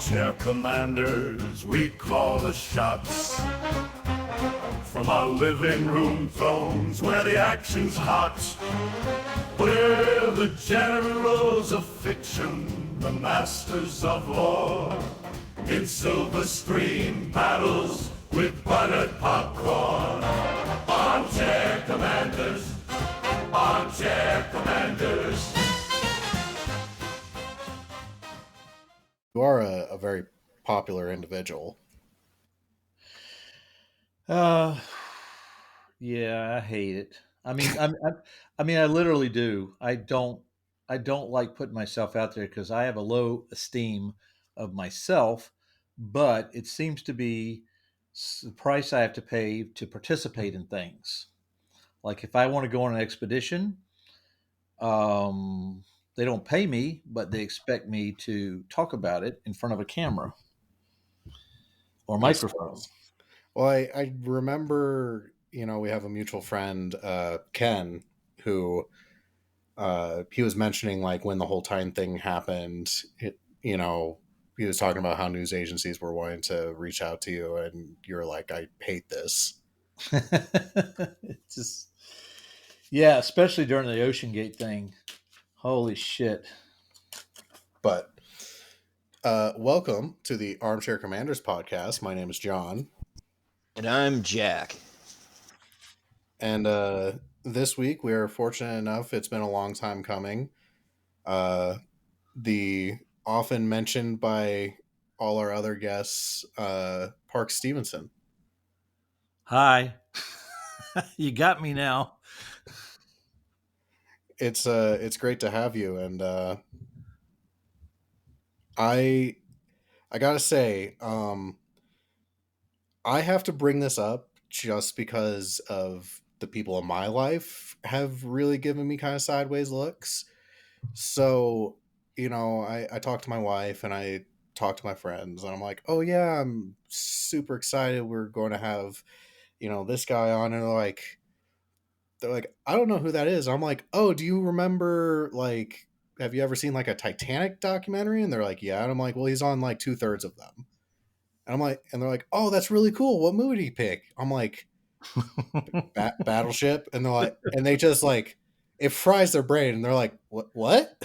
Armchair commanders, we call the shots. From our living room thrones where the action's hot. We're the generals of fiction, the masters of war. In silver screen battles with buttered popcorn. Armchair commanders, armchair commanders. You are a very popular individual. Yeah, I hate it. I literally do. I don't like putting myself out there because I have a low esteem of myself, but it seems to be the price I have to pay to participate in things. Like if I want to go on an expedition, they don't pay me, but they expect me to talk about it in front of a camera or I see. microphone. Well, I remember, we have a mutual friend, Ken, who he was mentioning like when the whole time thing happened, he was talking about how news agencies were wanting to reach out to you and you're like, I hate this. It's just, yeah, especially during the Ocean Gate thing. Holy shit. But welcome to the Armchair Commanders podcast. My name is John. And I'm Jack. And this week we are fortunate enough, it's been a long time coming. The often mentioned by all our other guests, Parks Stephenson. Hi. You got me now. It's great to have you, and I gotta say, I have to bring this up just because of the people in my life have really given me kind of sideways looks. So, I talked to my wife and I talked to my friends and I'm like, oh yeah, I'm super excited. We're going to have, this guy on. And they're like, I don't know who that is. I'm like, oh, do you remember, like, have you ever seen like a Titanic documentary? And they're like, yeah. And I'm like, well, he's on like 2/3 of them. And I'm like, and they're like, oh, that's really cool. What movie did he pick? I'm like, Battleship. And they're like, and they just like, it fries their brain. And they're like, what?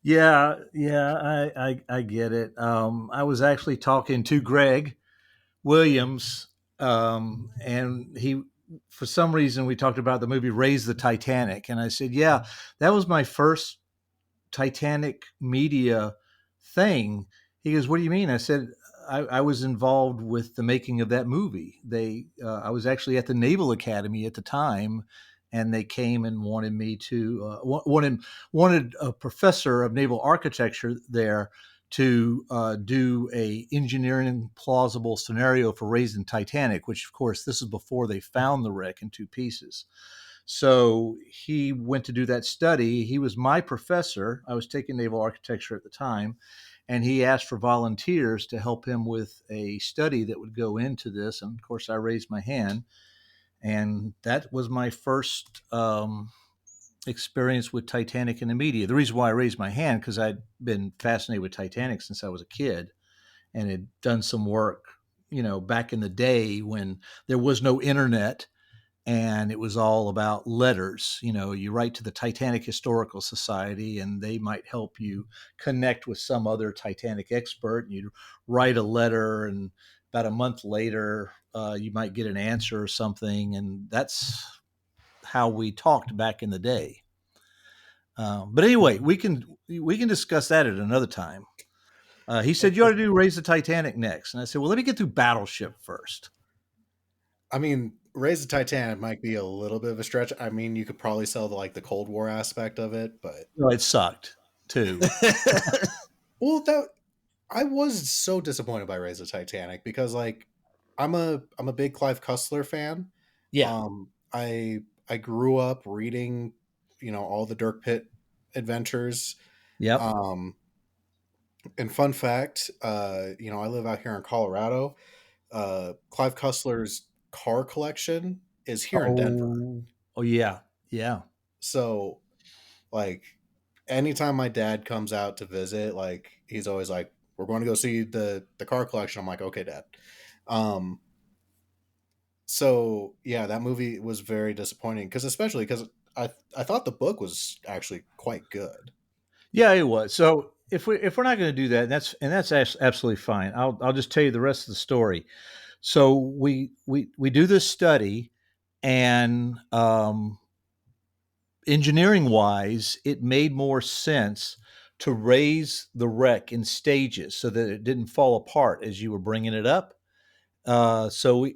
Yeah, I get it. I was actually talking to Greg Williams, and he, for some reason, we talked about the movie Raise the Titanic, and I said, yeah, that was my first Titanic media thing. He goes, what do you mean? I said, I was involved with the making of that movie. I was actually at the Naval Academy at the time, and they came and wanted me to wanted a professor of naval architecture there to do a engineering plausible scenario for raising Titanic, which of course this is before they found the wreck in two pieces. So he went to do that study. He was my professor. I was taking naval architecture at the time, and he asked for volunteers to help him with a study that would go into this. And of course, I raised my hand, and that was my first experience with Titanic in the media. The reason why I raised my hand, because I'd been fascinated with Titanic since I was a kid and had done some work, back in the day when there was no internet and it was all about letters. You write to the Titanic Historical Society and they might help you connect with some other Titanic expert, and you'd write a letter, and about a month later, you might get an answer or something. And that's how we talked back in the day. But anyway, we can discuss that at another time. He said, you ought to do Raise the Titanic next. And I said, well, let me get through Battleship first. I mean, Raise the Titanic might be a little bit of a stretch. I mean, you could probably sell the Cold War aspect of it, but it sucked too. Well, I was so disappointed by Raise the Titanic because I'm a big Clive Cussler fan. Yeah. I grew up reading, all the Dirk Pitt adventures. Yep. And fun fact, I live out here in Colorado. Clive Cussler's car collection is here in Denver. Oh yeah. Yeah. So anytime my dad comes out to visit, he's always like, we're going to go see the car collection. I'm like, okay, Dad. Um, so yeah, that movie was very disappointing especially because I thought the book was actually quite good. Yeah, it was. So if we're not going to do that, that's absolutely fine. I'll just tell you the rest of the story. So we do this study, and engineering wise, it made more sense to raise the wreck in stages so that it didn't fall apart as you were bringing it up. So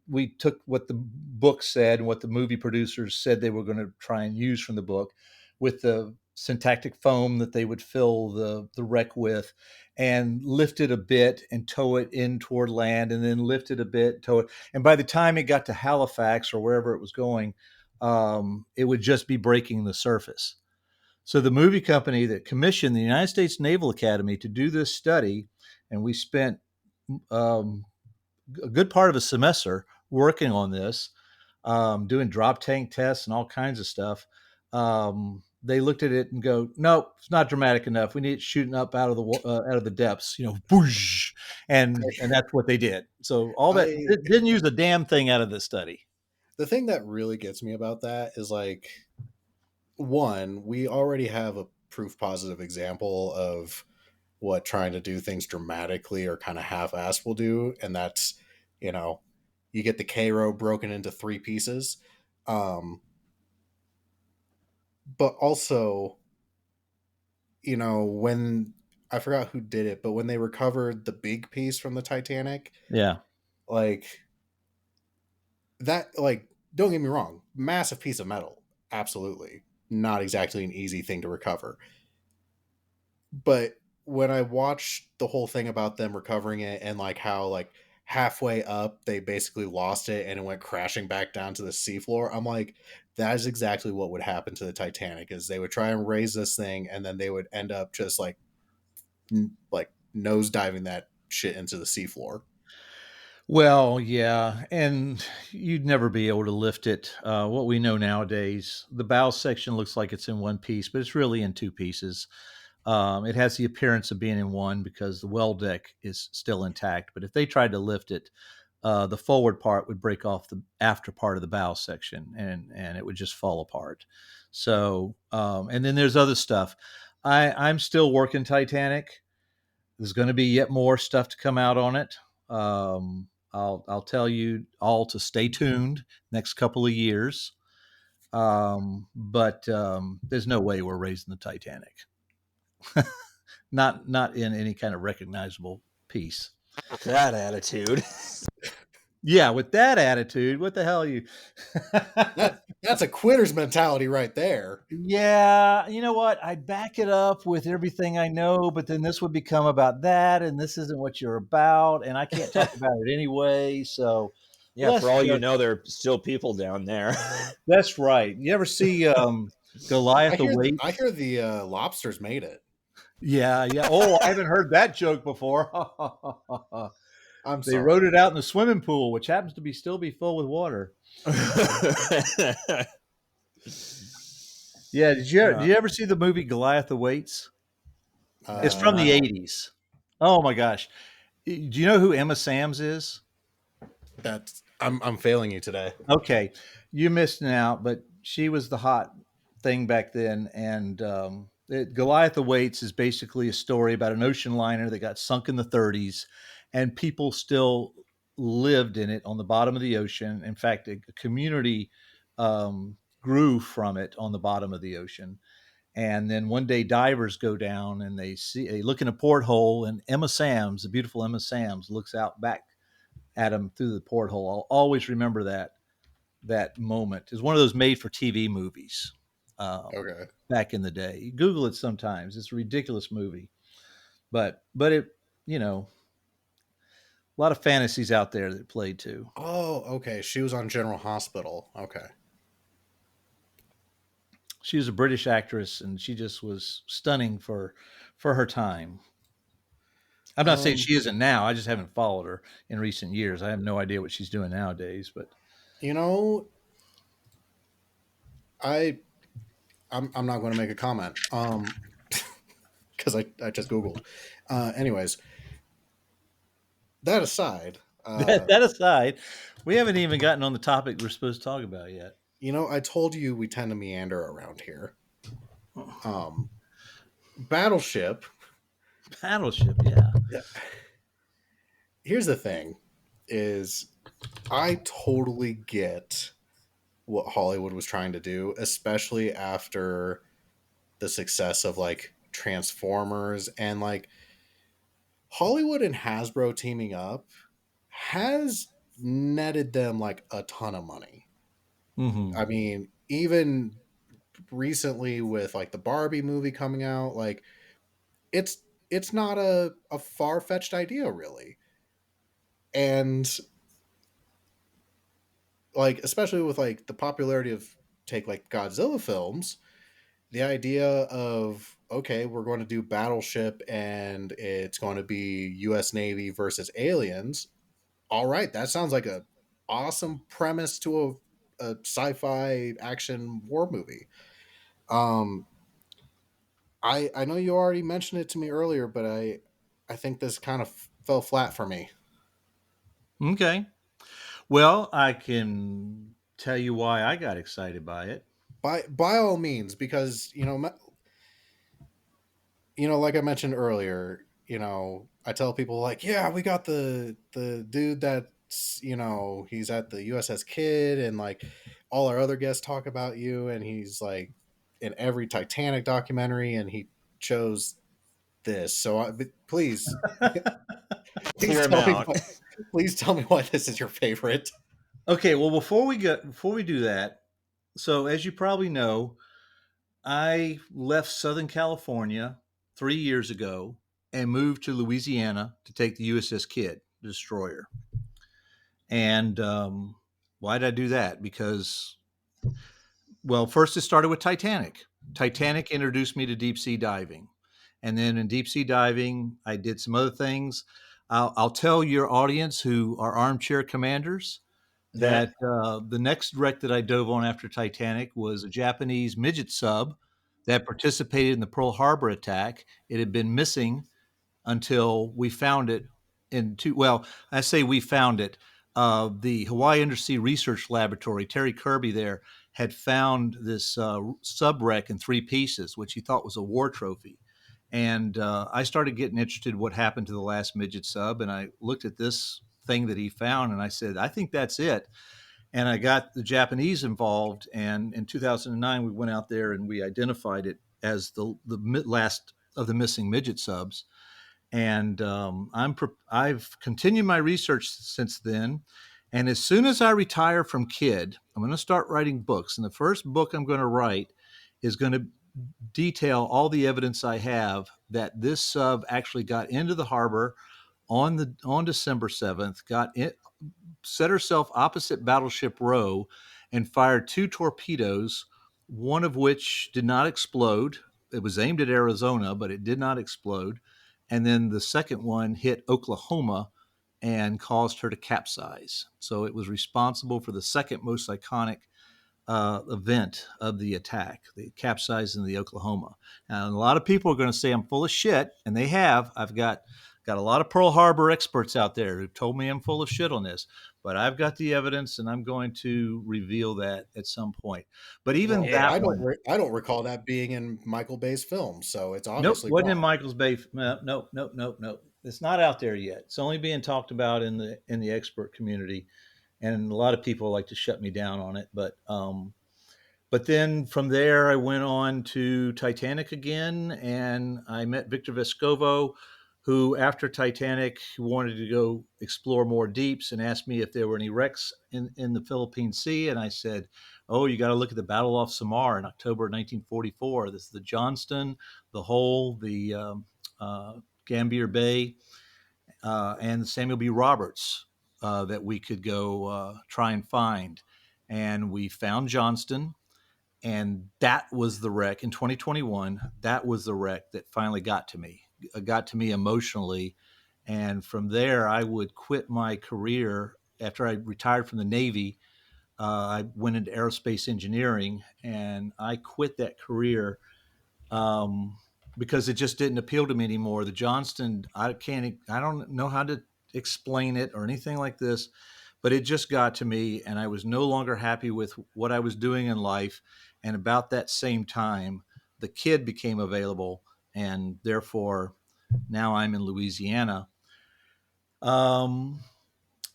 we took what the book said and what the movie producers said they were going to try and use from the book, with the syntactic foam that they would fill the wreck with, and lift it a bit and tow it in toward land, and then lift it a bit, tow it. And by the time it got to Halifax or wherever it was going, it would just be breaking the surface. So the movie company that commissioned the United States Naval Academy to do this study, and we spent um, a good part of a semester working on this, doing drop tank tests and all kinds of stuff. They looked at it and go, "No, it's not dramatic enough. We need it shooting up out of the depths, whoosh," and that's what they did. So all that I didn't use a damn thing out of the study. The thing that really gets me about that is like, one, we already have a proof positive example of what trying to do things dramatically or kind of half-assed will do, and that's, you know, you get the Cairo broken into three pieces. Um, but also, when I forgot who did it, but when they recovered the big piece from the Titanic, Yeah. like that, like, don't get me wrong, massive piece of metal, absolutely not exactly an easy thing to recover. But when I watched the whole thing about them recovering it and like how like halfway up they basically lost it and it went crashing back down to the seafloor, I'm like, that is exactly what would happen to the Titanic. Is they would try and raise this thing and then they would end up just like nose diving that shit into the seafloor. Well, yeah, and you'd never be able to lift it. What we know nowadays, the bow section looks like it's in one piece, but it's really in two pieces. It has the appearance of being in one because the well deck is still intact. But if they tried to lift it, the forward part would break off the after part of the bow section, and it would just fall apart. So, and then there's other stuff. I'm still working Titanic. There's going to be yet more stuff to come out on it. I'll tell you all to stay tuned next couple of years. But there's no way we're raising the Titanic. Not in any kind of recognizable piece. That attitude. Yeah, with that attitude, what the hell are you? That's a quitter's mentality right there. Yeah, you know what? I'd back it up with everything I know, but then this would become about that, and this isn't what you're about, and I can't talk about it anyway. So Yeah, let's for all you just, know, there are still people down there. that's right. You ever see Goliath the I Weight? hear the lobsters made it. Yeah, yeah. Oh, I haven't heard that joke before. I'm They wrote sorry. it out in the swimming pool, which happens to be still be full with water. Yeah, did you ever see the movie Goliath the Weights? It's from the No, 80s. Oh my gosh. Do you know who Emma Sams is? that's I'm failing you today. Okay, you missed out, but she was the hot thing back then. And Goliath Awaits is basically a story about an ocean liner that got sunk in the 30s, and people still lived in it on the bottom of the ocean. In fact, a community grew from it on the bottom of the ocean. And then one day, divers go down and they look in a porthole, and Emma Sams, the beautiful Emma Sams, looks out back at them through the porthole. I'll always remember that moment. It's one of those made for TV movies Okay. back in the day. You Google it sometimes. It's a ridiculous movie, but it, a lot of fantasies out there that played too. Oh, okay. She was on General Hospital. Okay. She was a British actress, and she just was stunning for her time. I'm not saying Um, she isn't now. I just haven't followed her in recent years. I have no idea what she's doing nowadays. But you know, I I'm not going to make a comment. because I just Googled. Anyways, that aside, That aside, we haven't even gotten on the topic we're supposed to talk about yet. I told you we tend to meander around here. Battleship. Battleship, yeah. Here's the thing: is I totally get what Hollywood was trying to do, especially after the success of like Transformers and like Hollywood and Hasbro teaming up has netted them like a ton of money. Mm-hmm. I mean, even recently with like the Barbie movie coming out, like it's it's not a far fetched idea really. And like especially with like the popularity of take like Godzilla films, the idea of okay, we're going to do Battleship and it's going to be US Navy versus aliens. All right, that sounds like a awesome premise to a sci-fi action war movie. Um I know you already mentioned it to me earlier, but I think this kind of fell flat for me. Okay. Well, I can tell you why I got excited by it. By all means, because like I mentioned earlier, I tell people like, yeah, we got the dude that's he's at the USS Kidd, and like all our other guests talk about you, and he's like in every Titanic documentary, and he chose this. So please, please Clear him tell me out. please tell me why this is your favorite. Okay, well before we do that, so as you probably know, I left Southern California 3 years ago and moved to Louisiana to take the USS Kidd, the destroyer. And why did I do that? Because, well, first it started with Titanic. Titanic introduced me to deep sea diving. And then in deep sea diving, I did some other things. I'll tell your audience who are armchair commanders Yeah. that the next wreck that I dove on after Titanic was a Japanese midget sub that participated in the Pearl Harbor attack. It had been missing until we found it well, I say we found it. The Hawaii Undersea Research Laboratory, Terry Kirby there, had found this sub wreck in three pieces, which he thought was a war trophy. And I started getting interested in what happened to the last midget sub. And I looked at this thing that he found and I said, I think that's it. And I got the Japanese involved. And in 2009, we went out there and we identified it as the last of the missing midget subs. And I've continued my research since then. And as soon as I retire from Kidd, I'm going to start writing books. And the first book I'm going to write is going to detail all the evidence I have that this sub actually got into the harbor on December 7th, set herself opposite Battleship Row, and fired two torpedoes, one of which did not explode. It was aimed at Arizona, but it did not explode. And then the second one hit Oklahoma and caused her to capsize. So it was responsible for the second most iconic event of the attack, the capsizing of the Oklahoma. And a lot of people are going to say I'm full of shit, and they have. I've got a lot of Pearl Harbor experts out there who told me I'm full of shit on this, but I've got the evidence, and I'm going to reveal that at some point. But even Well, that I one, I don't recall that being in Michael Bay's film, so it's nope, obviously wasn't in wrong. Michael's Bay. No, nope, nope, nope, nope. It's not out there yet. It's only being talked about in the expert community, and a lot of people like to shut me down on it, but then from there, I went on to Titanic again, and I met Victor Vescovo, who, after Titanic, wanted to go explore more deeps and asked me if there were any wrecks in the Philippine Sea. And I said, oh, you got to look at the Battle off Samar in October 1944. This is the Johnston, the Hull, the Gambier Bay, and Samuel B. Roberts that we could go try and find. And we found Johnston, and that was the wreck in 2021. That was the wreck that finally got to me emotionally. And from there, I would quit my career after I retired from the Navy. I went into aerospace engineering, and I quit that career because it just didn't appeal to me anymore. The Johnston, I don't know how to explain it or anything like this, but it just got to me, and I was no longer happy with what I was doing in life. And about that same time, the Kidd became available, and therefore now I'm in Louisiana. Um,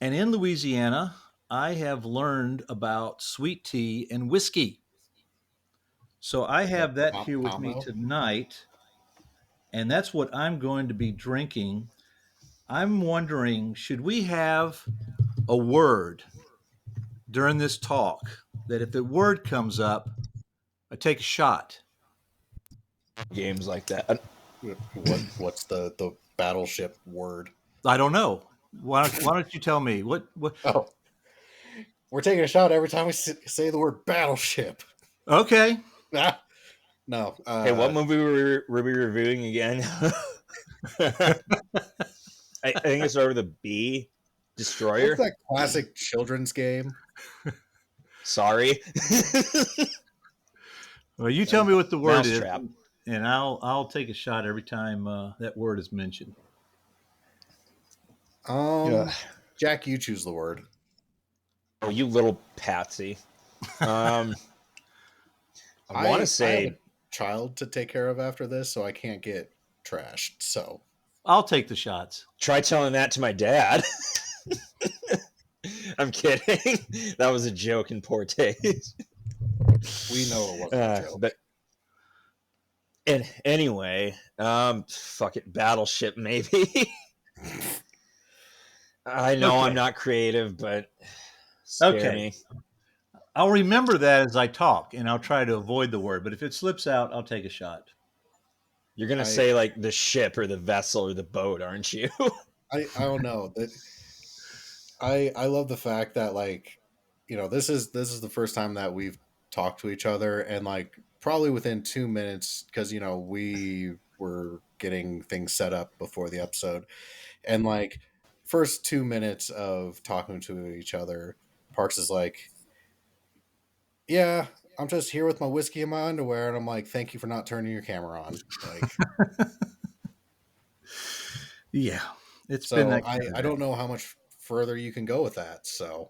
and in Louisiana, I have learned about sweet tea and whiskey. So I have that here with me Combo. tonight, and that's what I'm going to be drinking. I'm wondering, should we have a word during this talk that if the word comes up, I take a shot? Games like that. What's the battleship word? I don't know. Why don't you tell me what? Oh, we're taking a shot every time we say the word battleship. Okay, Ah, no. Hey, what movie were we reviewing again? I think it's over the B Destroyer. What's that classic children's game? Sorry. well, you tell me what the word is, Mousetrap. and I'll take a shot every time that word is mentioned. Yeah. Jack, you choose the word. Oh, you little patsy. I want to I have say a child to take care of after this, so I can't get trashed. So I'll take the shots. try telling that to my dad. I'm kidding. That was a joke in poor taste. we know it wasn't a joke. But and anyway, fuck it, Battleship maybe. I know Okay. I'm not creative, but spare Okay. me. I'll remember that as I talk, and I'll try to avoid the word. But if it slips out, I'll take a shot. You're gonna say like the ship or the vessel or the boat, aren't you? I don't know. I love the fact that, like, this is the first time that we've talked to each other, and like probably within 2 minutes, because we were getting things set up before the episode, and like first 2 minutes of talking to each other, Parks is like, yeah, I'm just here with my whiskey in my underwear, and I'm like, thank you for not turning your camera on. Like, Yeah, it's been so that kind of I day. don't know how much further you can go with that. So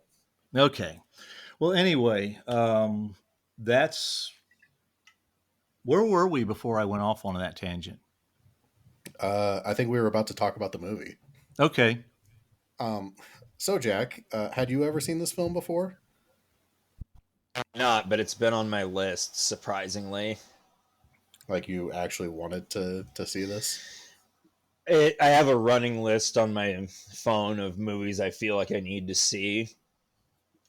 Okay. Well, anyway, that's where were we before I went off on that tangent? I think we were about to talk about the movie. Okay. So Jack, had you ever seen this film before? Not, but it's been on my list, surprisingly. Like, you actually wanted to see this? I have a running list on my phone of movies I feel like I need to see.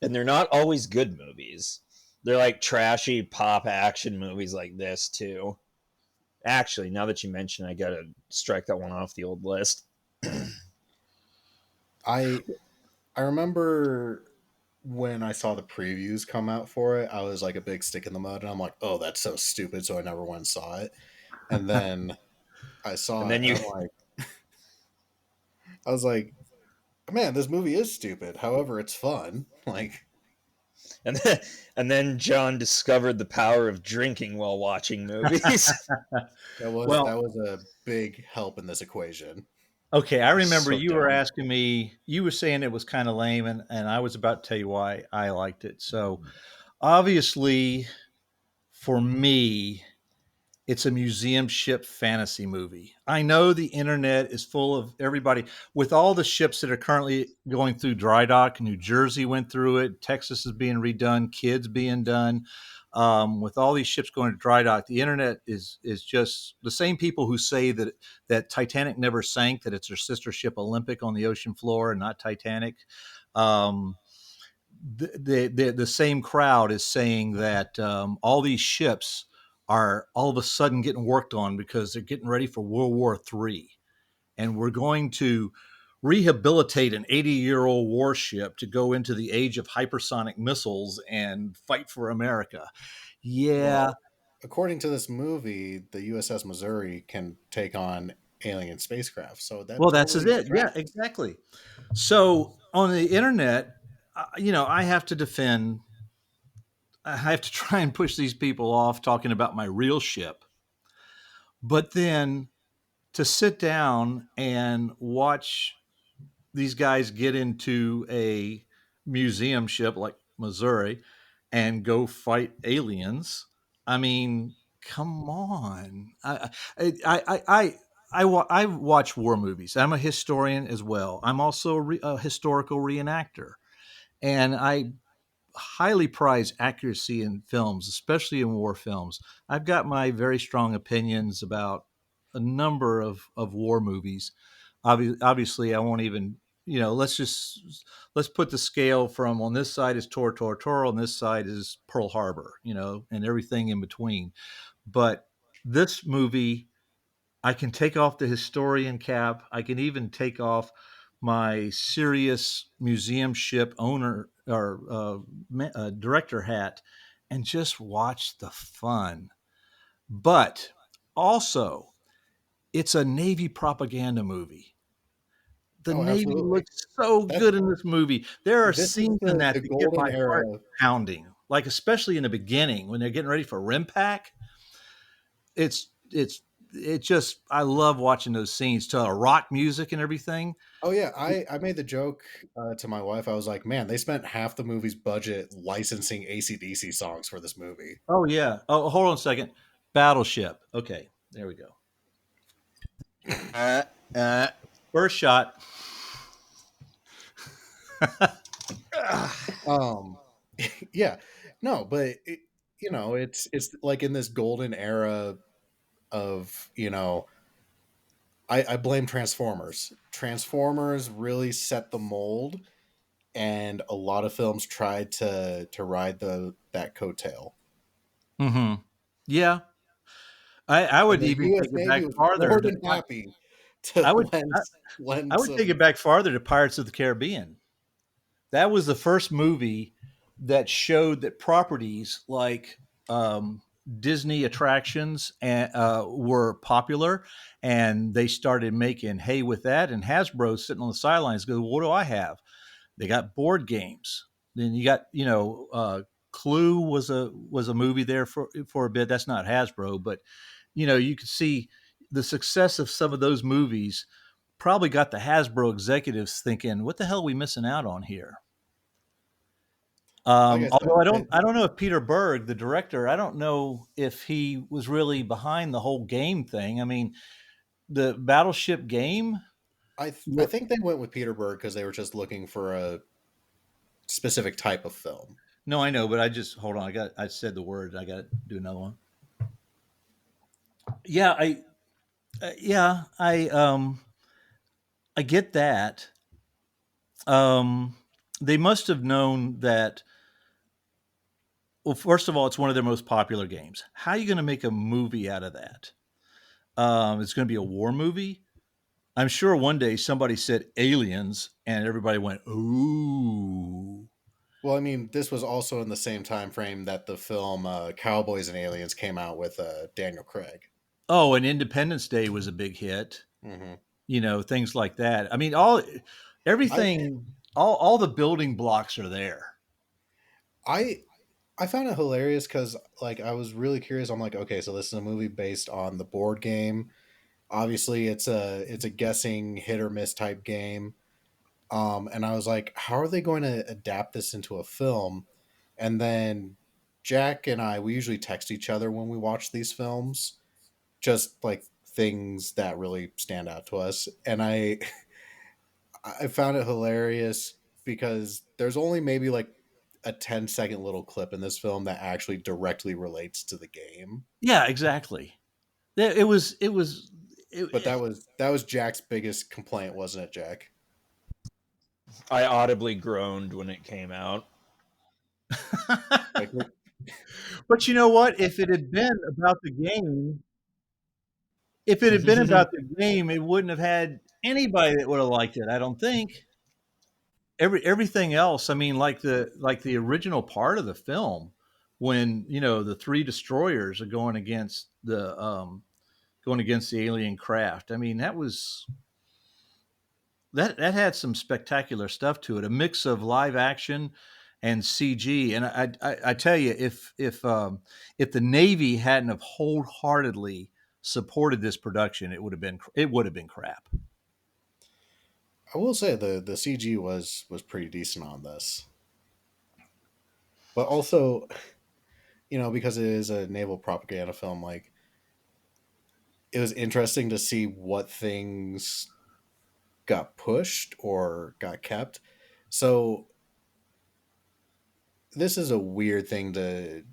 And they're not always good movies. They're like trashy pop action movies like this, too. Actually, now that you mention it, I gotta strike that one off the old list. I remember when I saw the previews come out for it, I was like a big stick in the mud, and I'm like, oh, that's so stupid, so I never went and saw it. And then I saw And then it, you and I was like, man, this movie is stupid. However, it's fun. Like, and then John discovered the power of drinking while watching movies. that Well, was a big help in this equation. okay. I remember So you were dumb. asking me, you were saying it was kind of lame, and I was about to tell you why I liked it. So obviously, for me, it's a museum ship fantasy movie. I know the internet is full of everybody with all the ships that are currently going through dry dock. New Jersey went through it. Texas is being redone. Kidd's being done. With all these ships going to dry dock, the internet is just the same people who say that Titanic never sank, that it's their sister ship Olympic on the ocean floor and not Titanic. Um, the same crowd is saying that all these ships are all of a sudden getting worked on because they're getting ready for World War III. And we're going to rehabilitate an 80-year-old warship to go into the age of hypersonic missiles and fight for America. Yeah. Well, according to this movie, the USS Missouri can take on alien spacecraft. So that Well, that's totally it. Yeah, tracks. exactly. So on the internet, I have to defend, I have to try and push these people off talking about my real ship. But then to sit down and watch these guys get into a museum ship like Missouri and go fight aliens. I mean, come on. I watch war movies. I'm a historian as well. I'm also a historical reenactor, and I highly prize accuracy in films, especially in war films. I've got my very strong opinions about a number of war movies. Obviously, I won't even, let's put the scale from on this side is Tor Tor Tor, on this side is Pearl Harbor, and everything in between. But this movie, I can take off the historian cap. I can even take off my serious museum ship owner or director hat and just watch the fun. But also, it's a Navy propaganda movie. The Oh, Navy absolutely. looks so That good in this movie. There are this is scenes in that the that get golden my era. heart pounding, like especially in the beginning when they're getting ready for RIMPAC. It just I love watching those scenes to rock music and everything. Oh yeah, I made the joke to my wife. I was like, man, they spent half the movie's budget licensing AC/DC songs for this movie. Oh yeah. Oh, hold on a second. Battleship. Okay, there we go. Uh, uh, First shot. Um, yeah, no, but it's like in this golden era of I blame Transformers. Transformers really set the mold, and a lot of films tried to ride that coattail. Mm-hmm. Yeah, I And would the even U.S. take it Navy back was farther. more than happy to I would I lend would take some. it back farther to Pirates of the Caribbean. That was the first movie that showed that properties like Disney attractions were popular, and they started making hay with that. And Hasbro sitting on the sidelines goes, "What do I have?" They got board games. Then you got Clue was a movie there for a bit. That's not Hasbro, but you could see the success of some of those movies probably got the Hasbro executives thinking, "What the hell are we missing out on here?" Like I Although said, I don't know if Peter Berg, the director, I don't know if he was really behind the whole game thing. I mean, the Battleship game. I think they went with Peter Berg because they were just looking for a specific type of film. No, I know, but I just hold on. I said the word. I got to do another one. Yeah, I get that. Um, they must have known that. Well, first of all, it's one of their most popular games. How are you going to make a movie out of that? It's going to be a war movie. I'm sure one day somebody said aliens, and everybody went, "Ooh." Well, I mean, this was also in the same time frame that the film Cowboys and Aliens came out with Daniel Craig. Oh, and Independence Day was a big hit. Hmm. Things like that. I mean, I everything, all the building blocks are there. I I found it hilarious because like I was really curious. I'm like, okay, so this is a movie based on the board game. Obviously, it's a guessing hit or miss type game. And I was like, how are they going to adapt this into a film? And then Jack and I, we usually text each other when we watch these films, just like things that really stand out to us. And I found it hilarious because there's only maybe like a 10-second little clip in this film that actually directly relates to the game. Yeah, exactly. But It, that was Jack's biggest complaint, wasn't it, Jack? I audibly groaned when it came out. Like, but you know what? If it had been about the game, if it had been about the game, it wouldn't have had anybody that would have liked it. I don't think. Everything else, I mean, like the original part of the film, when the three destroyers are going against the alien craft. I mean, that had some spectacular stuff to it, a mix of live action and CG. And I tell you, if the Navy hadn't have wholeheartedly supported this production, it would have been crap. I will say the CG was pretty decent on this, but also, because it is a naval propaganda film, like it was interesting to see what things got pushed or got kept. So this is a weird thing to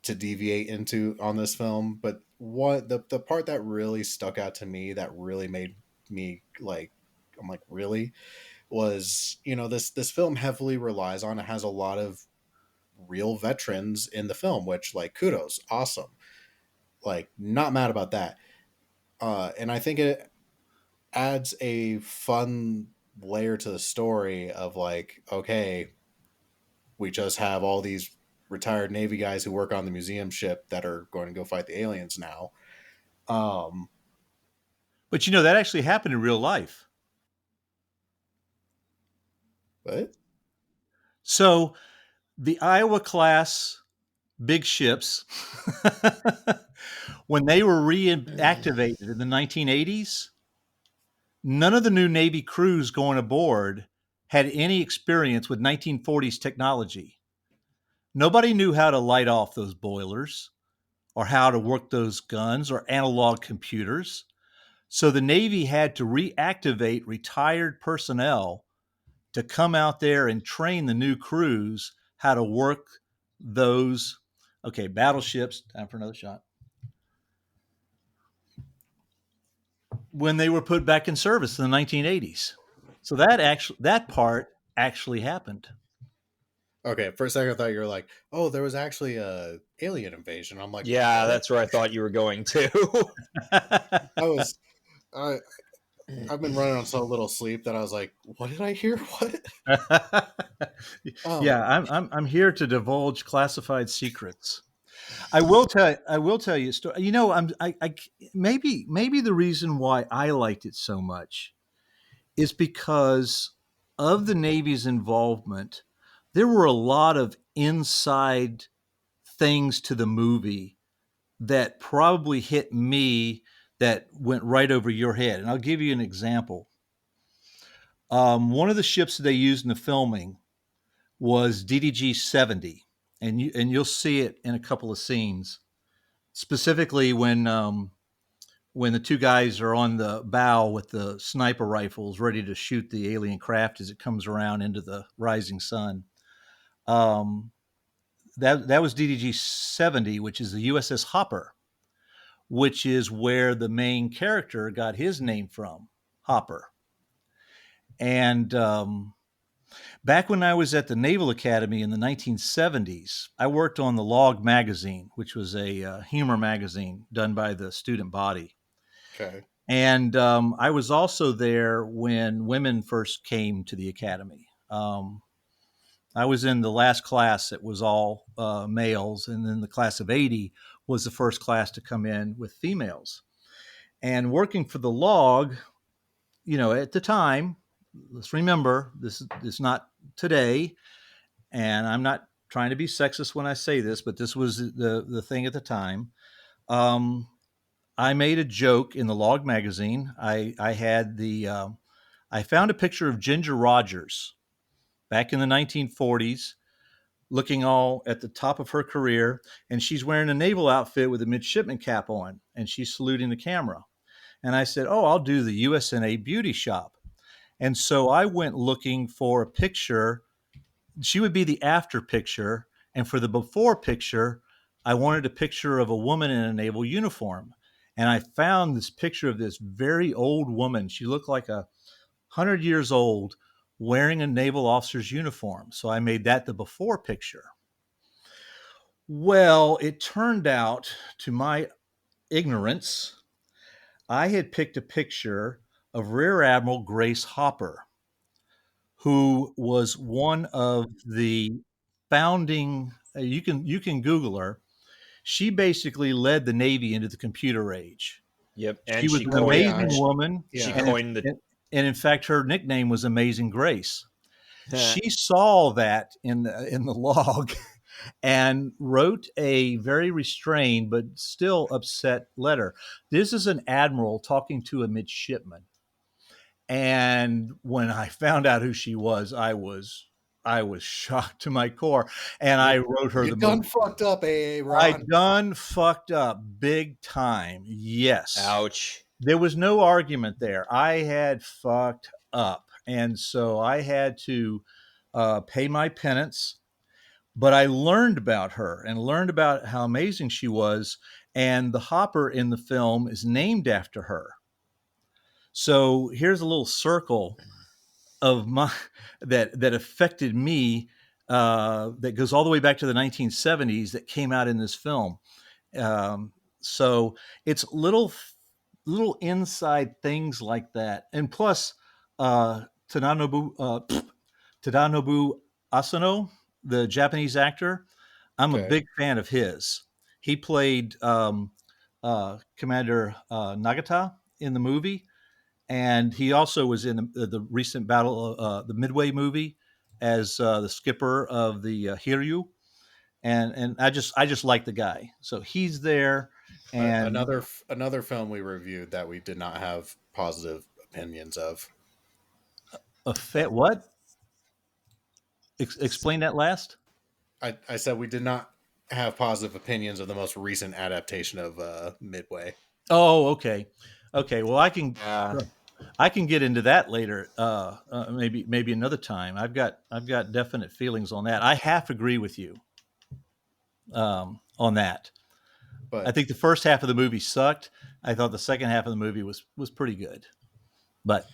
deviate into on this film, but what the part that really stuck out to me, that really made me like, I'm like, really, was, this film heavily relies on, it has a lot of real veterans in the film, which, like, kudos, awesome, like, not mad about that. And I think it adds a fun layer to the story of, like, okay, we just have all these retired Navy guys who work on the museum ship that are going to go fight the aliens now. But that actually happened in real life. But So the Iowa class big ships, when they were reactivated in the 1980s, none of the new Navy crews going aboard had any experience with 1940s technology. Nobody knew how to light off those boilers or how to work those guns or analog computers. So the Navy had to reactivate retired personnel to come out there and train the new crews how to work those, battleships. Time for another shot. When they were put back in service in the 1980s. So that part actually happened. okay, for a second I thought you were like, oh, there was actually a alien invasion. I'm like, Yeah, what? that's where I thought you were going to. I've been running on so little sleep that I was like, what did I hear? What? Yeah, I'm here to divulge classified secrets. I will tell you a story. Maybe the reason why I liked it so much is because of the Navy's involvement. There were a lot of inside things to the movie that probably hit me that went right over your head. And I'll give you an example. One of the ships that they used in the filming was DDG 70, and you'll see it in a couple of scenes. Specifically, when the two guys are on the bow with the sniper rifles ready to shoot the alien craft as it comes around into the rising sun. That was DDG 70, which is the USS Hopper, which is where the main character got his name from, Hopper. And back when I was at the Naval Academy in the 1970s, I worked on the Log magazine, which was a humor magazine done by the student body. Okay. And I was also there when women first came to the academy. I was in the last class that was all males, and then the class of 80 was the first class to come in with females. And working for the Log, at the time, let's remember, this is not today, and I'm not trying to be sexist when I say this, but this was the thing at the time. I made a joke in the Log magazine. I found a picture of Ginger Rogers back in the 1940s, looking all at the top of her career, and she's wearing a naval outfit with a midshipman cap on, and she's saluting the camera. And I said, oh, I'll do the USNA beauty shop. And so I went looking for a picture. She would be the after picture. And for the before picture, I wanted a picture of a woman in a naval uniform. And I found this picture of this very old woman. She looked like 100 years old, wearing a naval officer's uniform. So I made that the before picture. Well, it turned out, to my ignorance, I had picked a picture of Rear Admiral Grace Hopper, who was one of the founding, you can Google her. She basically led the Navy into the computer age. Yep, and she was an amazing woman. She coined the. And in fact, her nickname was Amazing Grace. She saw that in the log, and wrote a very restrained but still upset letter. This is an admiral talking to a midshipman. And when I found out who she was, I was shocked to my core. And I wrote her You the done most. fucked up, AA I Ron. done fucked up big time. Yes. Ouch. There was no argument there. I had fucked up. And so I had to pay my penance. But I learned about her and learned about how amazing she was. And the hopper in the film is named after her. So here's a little circle of my that affected me that goes all the way back to the 1970s that came out in this film. So it's little inside things like that, and plus Tadanobu Asano, the Japanese actor, I'm a Okay. big fan of his. He played Commander Nagata in the movie, and he also was in the recent the Midway movie as the skipper of the Hiryu, and I just like the guy, so he's there. And Another film we reviewed that we did not have positive opinions of. what? Explain that last. I said we did not have positive opinions of the most recent adaptation of Midway. Oh, okay. Well, I can get into that later. Maybe another time. I've got definite feelings on that. I half agree with you on that. But I think the first half of the movie sucked. I thought the second half of the movie was pretty good. But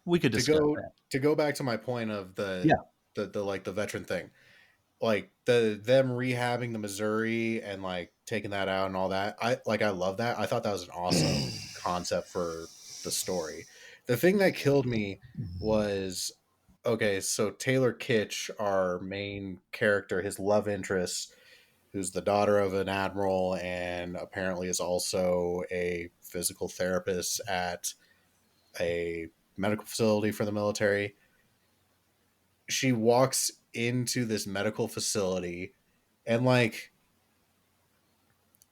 we could discuss that. To go back to my point of the like the veteran thing, like them rehabbing the Missouri and like taking that out and all that. I love that. I thought that was an awesome concept for the story. The thing that killed me was, okay, so Taylor Kitsch, our main character, his love interest, who's the daughter of an admiral and apparently is also a physical therapist at a medical facility for the military. She walks into this medical facility and like,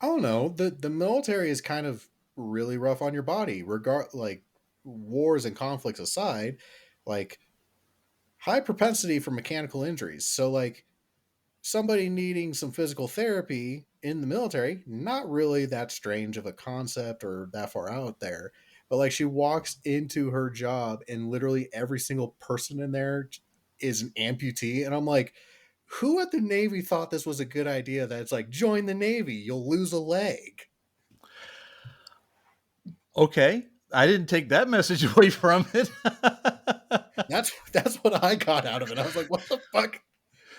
I don't know, the military is kind of really rough on your body, like wars and conflicts aside, like high propensity for mechanical injuries. So like somebody needing some physical therapy in the military, not really that strange of a concept or that far out there. But like she walks into her job and literally every single person in there is an amputee. And I'm like, who at the Navy thought this was a good idea? That it's like, join the Navy, you'll lose a leg. Okay. I didn't take that message away from it. That's what I got out of it. I was like, what the fuck?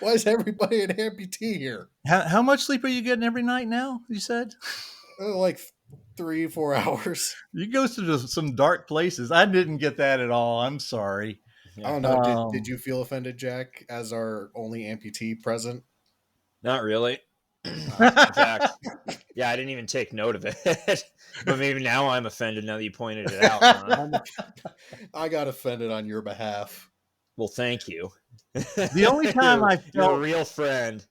Why is everybody an amputee here? How much sleep are you getting every night now? You said Like 3-4 hours. you go to some dark places. I didn't get that at all. I'm sorry. I don't know. Did you feel offended, Jack, as our only amputee present? Not really. In fact, yeah, I didn't even take note of it. But maybe now I'm offended now that you pointed it out. Huh? I got offended on your behalf. Well, thank you. The only time you're a real friend.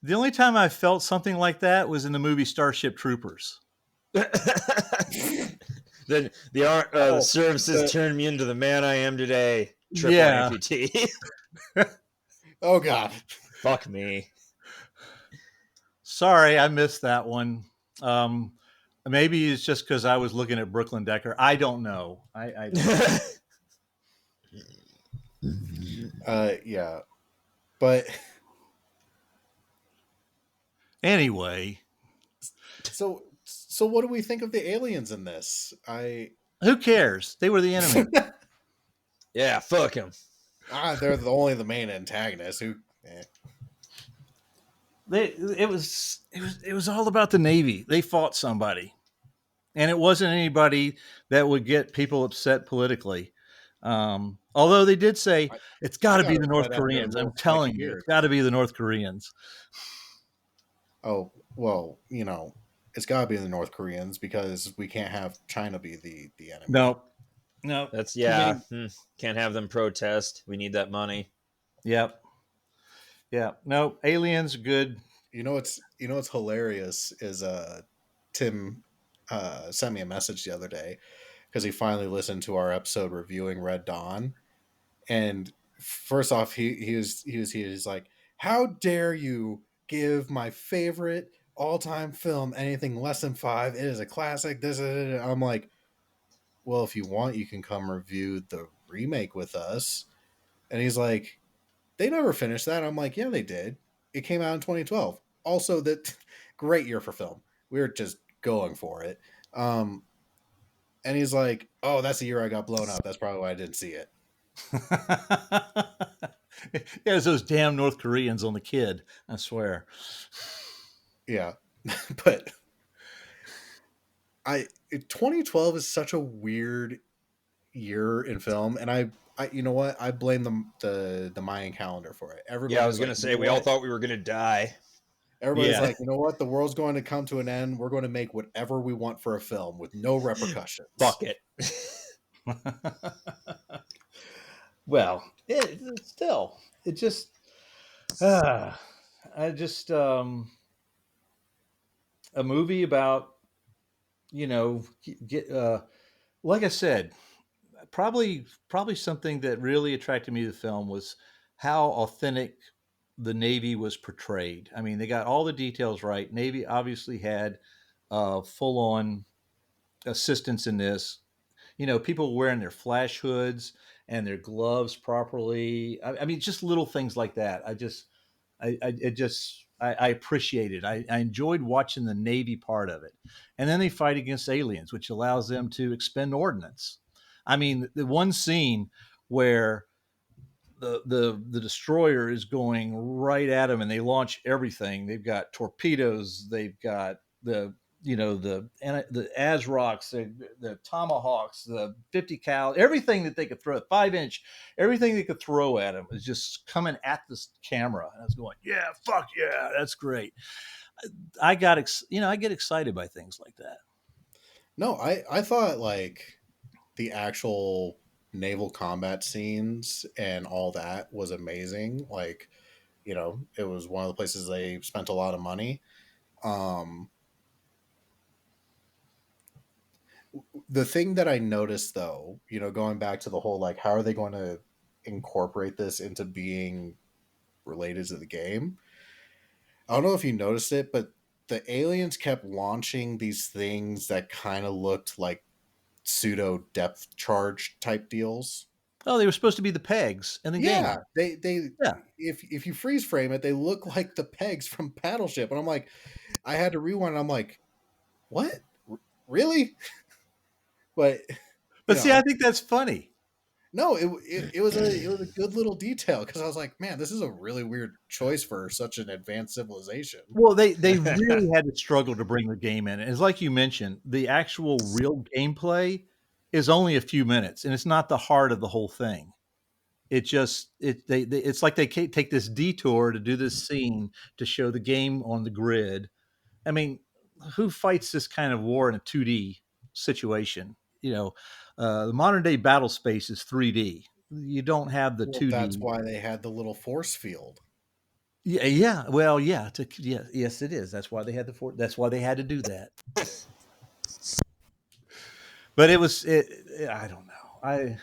The only time I felt something like that was in the movie Starship Troopers. Then the services turned me into the man I am today. Triple amputee. Oh God. Fuck me. Sorry, I missed that one. Maybe it's just because I was looking at Brooklyn Decker. I don't know. I yeah. But anyway. So what do we think of the aliens in this? Who cares? They were the enemy. Yeah, fuck them. They're only the main antagonists. It was all about the Navy. They fought somebody, and it wasn't anybody that would get people upset politically. Although they did say it's got to be the North Koreans. I'm telling you, it's got to be the North Koreans. Oh well, it's got to be the North Koreans because we can't have China be the enemy. No, that's can't have them protest. We need that money. Yep. Yeah. No, Aliens good. What's hilarious is Tim sent me a message the other day because he finally listened to our episode reviewing Red Dawn. And first off, he's like, "How dare you give my favorite all-time film anything less than 5? It is a classic." I'm like, "Well, if you want, you can come review the remake with us." And he's like, "They never finished that." I'm like, "Yeah, they did. It came out in 2012. Also, that great year for film. We were just going for it." Um, and he's like, "Oh, that's the year I got blown up. That's probably why I didn't see it." Yeah, it's those damn North Koreans on the Kid. I swear. Yeah, but 2012 is such a weird year in film, and I you know what? I blame the Mayan calendar for it. Yeah, I Everybody was was like, gonna "You say know we all what?" thought we were gonna die. Everybody's Yeah. like, "You know what? The world's going to come to an end. We're going to make whatever we want for a film with no repercussions." Fuck it. Well, still, it just, uh, I just, a movie about, you know, get, like I said, probably something that really attracted me to the film was how authentic the Navy was portrayed. I mean, they got all the details right. Navy obviously had full on assistance in this. You know, people wearing their flash hoods and their gloves properly. I mean, just little things like that. I appreciate it. I enjoyed watching the Navy part of it. And then they fight against aliens, which allows them to expend ordnance. I mean, the one scene where the destroyer is going right at them and they launch everything. They've got torpedoes, they've got the ASROCs, the tomahawks, the 50 cal, everything that they could throw, 5-inch, everything they could throw at them is just coming at this camera. And I was going, yeah, fuck yeah, that's great. I get excited by things like that. No, I thought like the actual naval combat scenes and all that was amazing. Like, it was one of the places they spent a lot of money. Um, the thing that I noticed though, going back to the whole like, how are they going to incorporate this into being related to the game? I don't know if you noticed it, but the aliens kept launching these things that kind of looked like pseudo depth charge type deals. Oh, they were supposed to be the pegs in the Yeah, game. they Yeah. if you freeze frame it, they look like the pegs from Battleship, and I'm like, I had to rewind. And I'm like, what? Really? But you But see, I know, think that's funny. no, it was a good little detail because I was like, man, this is a really weird choice for such an advanced civilization. Well, they really had to struggle to bring the game in. It's like you mentioned, the actual real gameplay is only a few minutes, and it's not the heart of the whole thing. It just it's like they take this detour to do this scene to show the game on the grid. I mean, who fights this kind of war in a 2D situation? The modern day battle space is 3D. You don't have the Well, that's 2D. why they had the little force field. Yeah, yeah. Well, yeah. Yes, it is. That's why they had That's why they had to do that. But I don't know.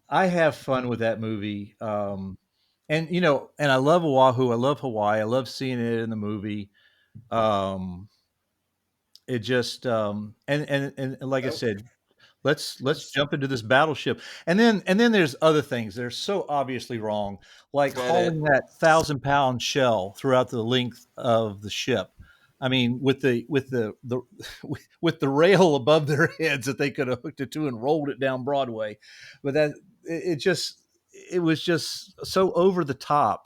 I have fun with that movie. And I love Oahu. I love Hawaii. I love seeing it in the movie. Um, it just and like I Oh, said, let's jump into this battleship, and then there's other things that are so obviously wrong, like Get it. hauling that 1,000-pound shell throughout the length of the ship. I mean, with the with the rail above their heads that they could have hooked it to and rolled it down Broadway, but it was just so over the top.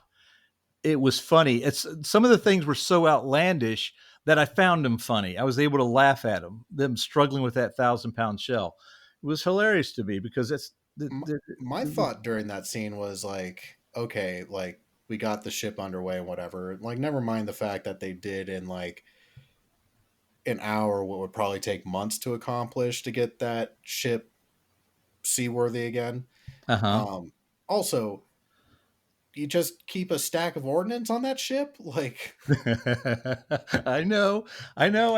It was funny. It's some of the things were so outlandish that I found them funny. I was able to laugh at them struggling with that 1,000-pound shell. It was hilarious to me because it's my thought during that scene was like, okay, like we got the ship underway and whatever. Like, never mind the fact that they did in like an hour what would probably take months to accomplish to get that ship seaworthy again. uh-huh. Also, you just keep a stack of ordnance on that ship? Like, I know, I know.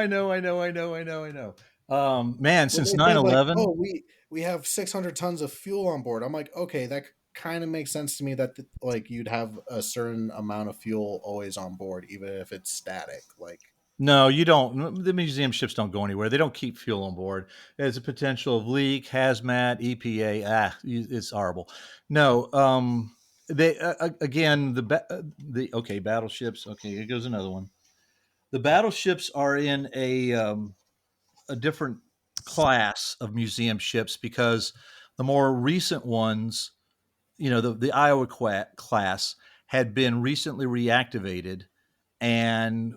Man, when since they nine said like, eleven. "Oh, we have 600 tons of fuel on board," I'm like, okay, that kind of makes sense to me that like you'd have a certain amount of fuel always on board, even if it's static. Like, No, you don't. The museum ships don't go anywhere. They don't keep fuel on board. There's a potential of leak, hazmat, EPA. It's horrible. No, they again the okay battleships. Okay, here goes another one. The battleships are in a different class of museum ships because the more recent ones, the Iowa class had been recently reactivated, and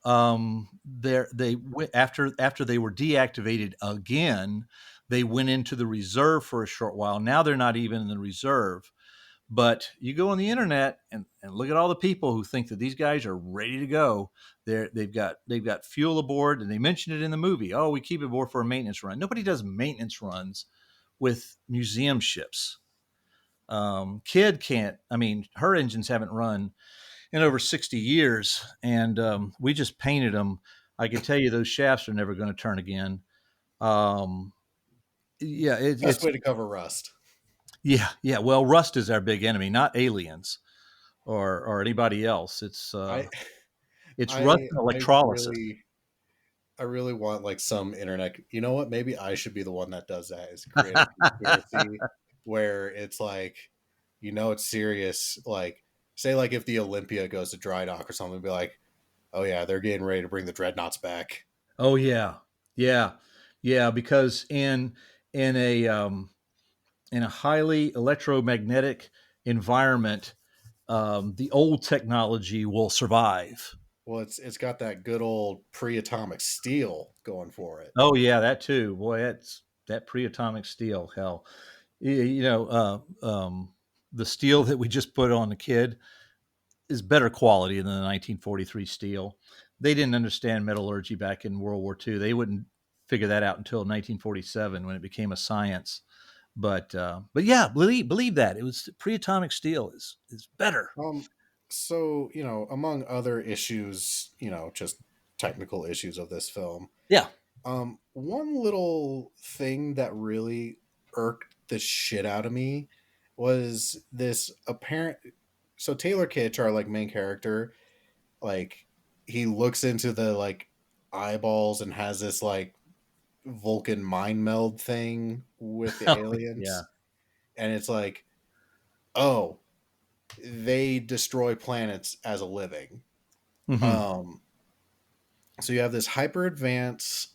they went after they were deactivated again. They went into the reserve for a short while. Now they're not even in the reserve. But you go on the internet and look at all the people who think that these guys are ready to go. They've got fuel aboard, and they mentioned it in the movie. Oh, we keep it aboard for a maintenance run. Nobody does maintenance runs with museum ships. Kidd can't. I mean, her engines haven't run in over 60 years, and we just painted them. I can tell you those shafts are never going to turn again. Um, yeah, best it's way to cover rust. yeah. Well, rust is our big enemy, not aliens or anybody else. I It's rust I and I electrolysis. really want like some internet. You know what? Maybe I should be the one that does that. Is create a conspiracy where it's like, it's serious. Like, say like if the Olympia goes to dry dock or something, be like, oh yeah, they're getting ready to bring the dreadnoughts back. Oh yeah, yeah, yeah. Because in a um, in a highly electromagnetic environment, the old technology will survive. Well, it's got that good old pre-atomic steel going for it. Oh yeah, that too. Boy, that's that pre-atomic steel. Hell, you know, the steel that we just put on the Kid is better quality than the 1943 steel. They didn't understand metallurgy back in World War II. They wouldn't figure that out until 1947 when it became a science. But yeah, believe that it was pre-atomic steel is better. So, among other issues, just technical issues of this film, Yeah. one little thing that really irked the shit out of me was this apparent. So Taylor Kitsch, our like main character, like he looks into the like eyeballs and has this like Vulcan mind meld thing with the Oh, yeah. aliens, and it's like, oh, they destroy planets as a living. Hmm. Um, so you have this hyper advanced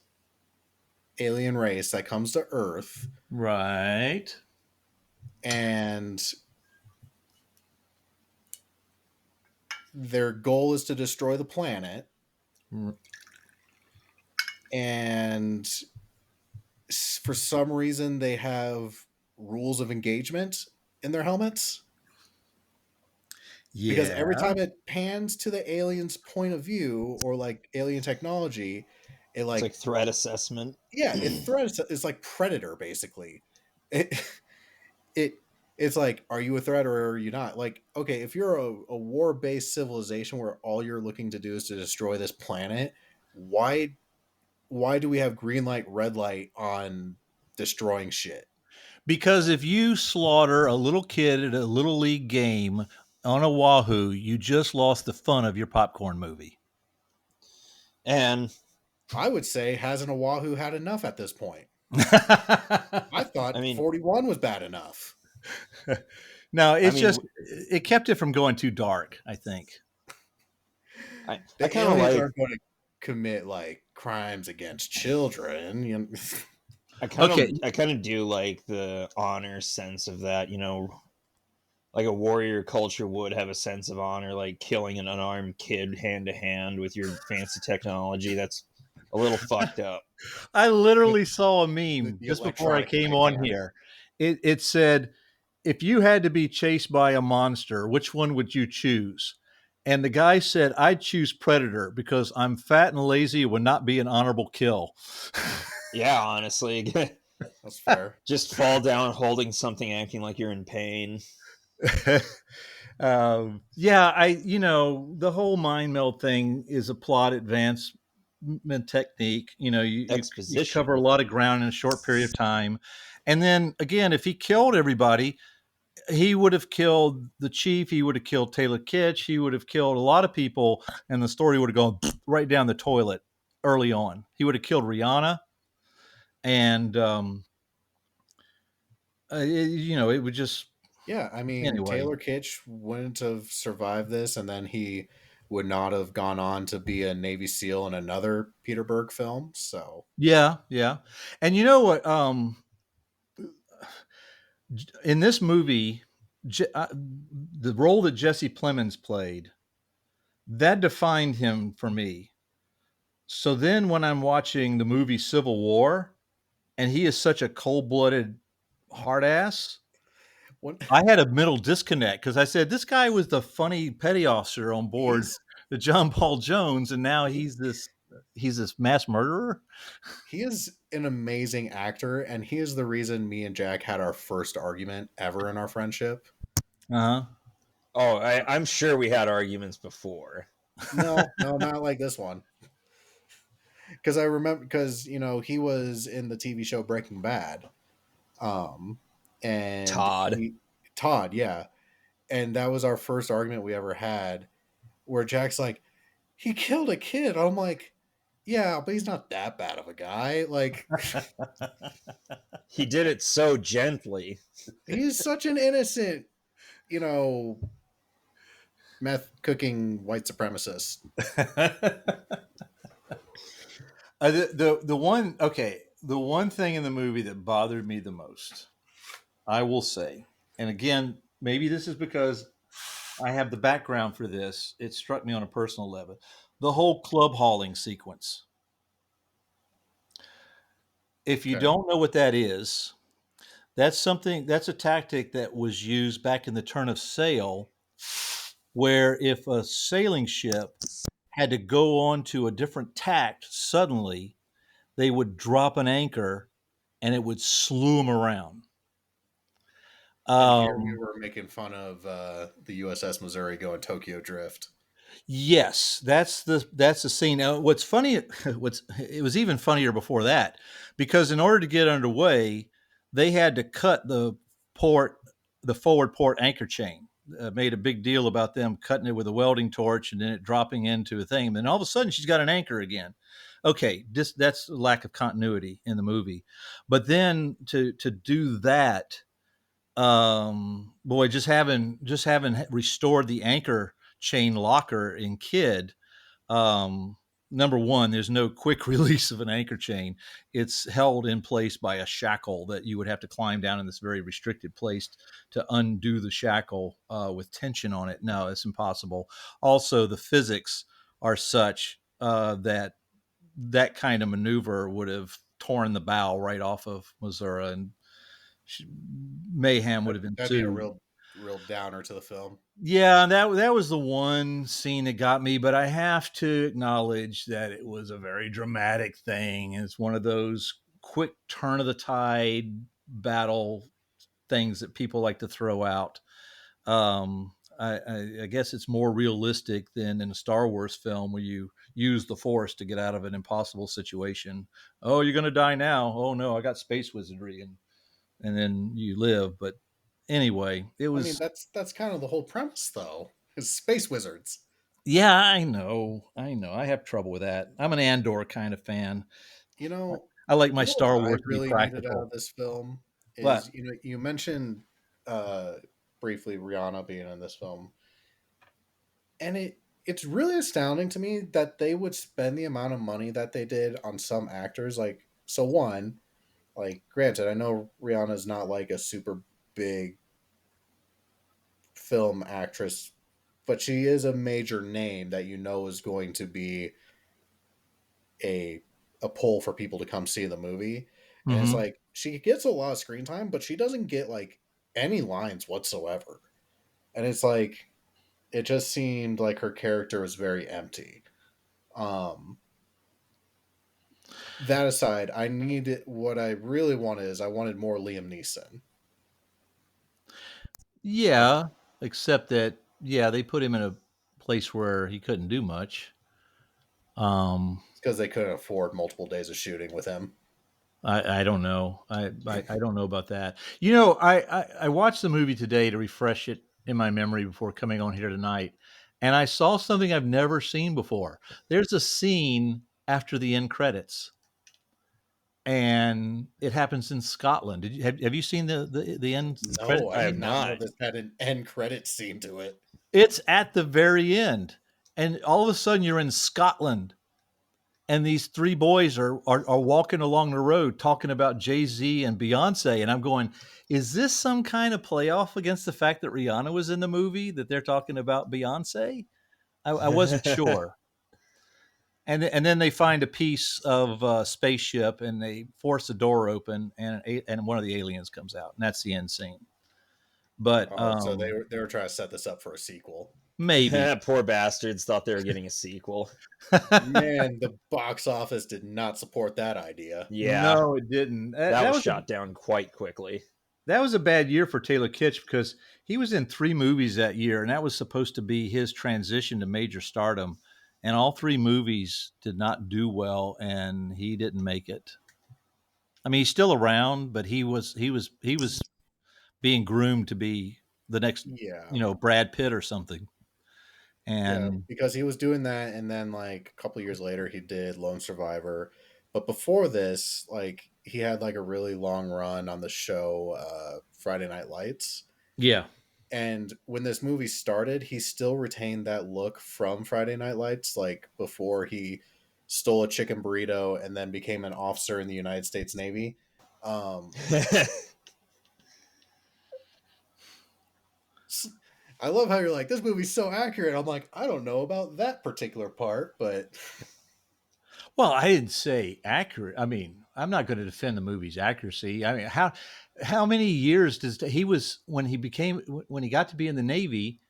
alien race that comes to Earth, Right. and their goal is to destroy the planet. R- And for some reason, they have rules of engagement in their helmets. Because every Yeah. time it pans to the alien's point of view or like alien technology, it It's like like, threat assessment. yeah, it threats. It's like Predator, basically. It, it it's like, are you a threat or are you not? Like, okay, if you're a war-based civilization where all you're looking to do is to destroy this planet, why do we have green light, red light on destroying shit? Because if you slaughter a little kid at a little league game on Oahu, you just lost the fun of your popcorn movie. And I would say, hasn't Oahu had enough at this point? I I thought mean, 41 was bad enough. No, I it's mean, just it kept it from going too dark, I think. I The kind of aliens like aren't going to commit like crimes against children. Okay. I kind of do like the honor sense of that, like a warrior culture would have a sense of honor, like killing an unarmed kid hand to hand with your fancy technology. That's a little fucked up. I literally saw a the, meme the just before I electronic came on Titanic. here. It said, if you had to be chased by a monster, which one would you choose? And the guy said, I'd choose Predator because I'm fat and lazy. It would not be an honorable kill. Yeah, honestly, That's fair. just fall down holding something, acting like you're in pain. Yeah, the whole mind meld thing is a plot advancement technique. You cover a Exposition. lot of ground in a short period of time. And then again, if he killed everybody, he would have killed the chief. He would have killed Taylor Kitsch. He would have killed a lot of people, and the story would have gone right down the toilet early on. He would have killed Rihanna, and it would just Yeah, I mean, anyway. Taylor Kitsch wouldn't have survived this, and then he would not have gone on to be a Navy SEAL in another Peter Berg film. So, Yeah, yeah. And you know what? In this movie, the role that Jesse Plemons played, that defined him for me. So then when I'm watching the movie Civil War, and he is such a cold-blooded hard ass, what I had a mental disconnect because I said this guy was the funny petty officer on board he's the John Paul Jones, and now he, he's this mass murderer. he is an amazing actor, and he is the reason me and Jack had our first argument ever in our friendship. Uh-huh. Oh, I'm sure we had arguments before. No, no, not like this one. Because I remember, because he was in the TV show Breaking Bad, um, and Todd. Todd, yeah, and that was our first argument we ever had, where Jack's like, he killed a kid. I'm like, yeah, but he's not that bad of a guy. Like, He did it so gently. he's such an innocent, you know, meth cooking white supremacist. The one thing in the movie that bothered me the most, I will say, and again, maybe this is because I have the background for this. It struck me on a personal level. The whole club hauling sequence. If you Okay. don't know what that is, that's a tactic that was used back in the turn of sail, where if a sailing ship had to go on to a different tack suddenly, they would drop an anchor and it would slew them around. And here we Um, were making fun of the USS Missouri going Tokyo Drift. yes, that's the scene. Now, what's funny, it was even funnier before that, because in order to get underway, they had to cut the forward port anchor chain. Made a big deal about them cutting it with a welding torch and then it dropping into a thing. And then all of a sudden, she's got an anchor again. Okay, that's lack of continuity in the movie. But then to do that, boy, just having restored the anchor chain locker in Kidd. um Number one, there's no quick release of an anchor chain. It's held in place by a shackle that you would have to climb down in this very restricted place to undo the shackle with tension on it. No, it's impossible. Also, the physics are such that kind of maneuver would have torn the bow right off of Missouri, and mayhem would have That'd be a ensued. real downer to the film. Yeah, that was the one scene that got me, but I have to acknowledge that it was a very dramatic thing. It's one of those quick turn of the tide battle things that people like to throw out. I guess it's more realistic than in a Star Wars film where you use the Force to get out of an impossible situation. Oh, you're going to die now. Oh no, I got space wizardry, and then you live. But anyway, it I mean, was. that's kind of the whole premise, though. Is space wizards. Yeah, I know. I have trouble with that. I'm an Andor kind of fan. You know, I like my you know what Star I Wars to be really needed out practical. of this film is, But you mentioned uh, briefly Rihanna being in this film, and it's really astounding to me that they would spend the amount of money that they did on some actors. Like, so one, like, granted, I know Rihanna's not like a super big film actress, but she is a major name that is going to be a pull for people to come see the movie. And it's mhm. like she gets a lot of screen time, but she doesn't get like any lines whatsoever. And it's like it just seemed like her character was very empty. Um that aside, what I really wanted is I wanted more Liam Neeson. Uh, Yeah, except that. yeah, they put him in a place where he couldn't do much. Um, because they couldn't afford multiple days of shooting with him. I don't know. I don't know about that. You know, I watched the movie today to refresh it in my memory before coming on here tonight, and I saw something I've never seen before. There's a scene after the end credits, and it happens in Scotland. Have you seen the end credit No, I I scene? have did not know not. this had an end credit scene to it. It's at the very end, and all of a sudden you're in Scotland, and these three boys are walking along the road talking about Jay-Z and Beyonce, and I'm going, is this some kind of playoff against the fact that Rihanna was in the movie that they're talking about Beyonce? I wasn't sure. And then they find a piece of spaceship and they force the door open and one of the aliens comes out, and that's the end scene. But Oh, so they were trying to set this up for a sequel. maybe. Poor bastards thought they were getting a sequel. Man, the box office did not support that idea. Yeah, No, it didn't. that was shot down quite quickly. That was a bad year for Taylor Kitsch because he was in 3 movies that year, and that was supposed to be his transition to major stardom. And all 3 movies did not do well, and he didn't make it. I mean, he's still around, but he was being groomed to be the next, Yeah. Brad Pitt or something. Yeah, And because he was doing that, and then like a couple years later, he did Lone Survivor. But before this, like he had like a really long run on the show Friday Night Lights. yeah, And when this movie started, he still retained that look from Friday Night Lights, like before he stole a chicken burrito and then became an officer in the United States Navy. Um, I love how you're like, this movie's so accurate. I'm like, I don't know about that particular part, but well, I didn't say accurate. I mean, I'm not going to defend the movie's accuracy. I mean, how many years does he was when he got to be in the Navy?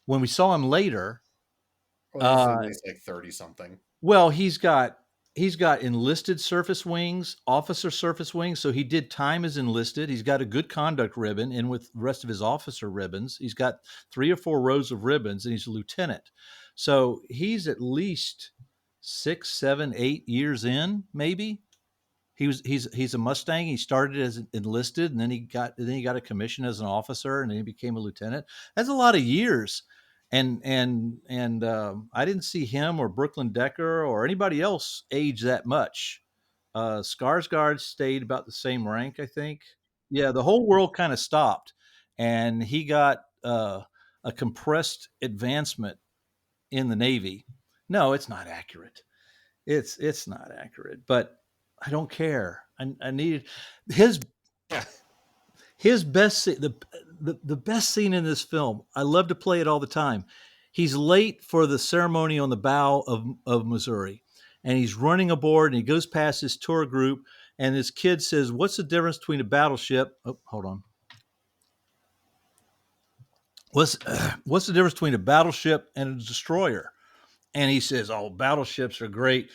When we saw him later, well, he's at uh, least like 30 something. well, he's got enlisted surface wings, officer surface wings. So he did time as enlisted. He's got a good conduct ribbon, and with the rest of his officer ribbons, he's got 3 or 4 rows of ribbons, and he's a lieutenant. So he's at least 6, 7, 8 years in, maybe. He's a Mustang. He started as enlisted, and then he got a commission as an officer, and then he became a lieutenant. That's a lot of years, and I didn't see him or Brooklyn Decker or anybody else age that much. Skarsgård stayed about the same rank, I think. Yeah, the whole world kind of stopped, and he got a compressed advancement in the Navy. No, it's not accurate. It's not accurate, but I don't care. I needed his his best the best scene in this film. I love to play it all the time. He's late for the ceremony on the bow of Missouri, and he's running aboard, and he goes past his tour group, and this kid says, "What's the difference between a battleship?" Oh, hold on. What's what's the difference between a battleship and a destroyer? And he says, "Oh, battleships are great,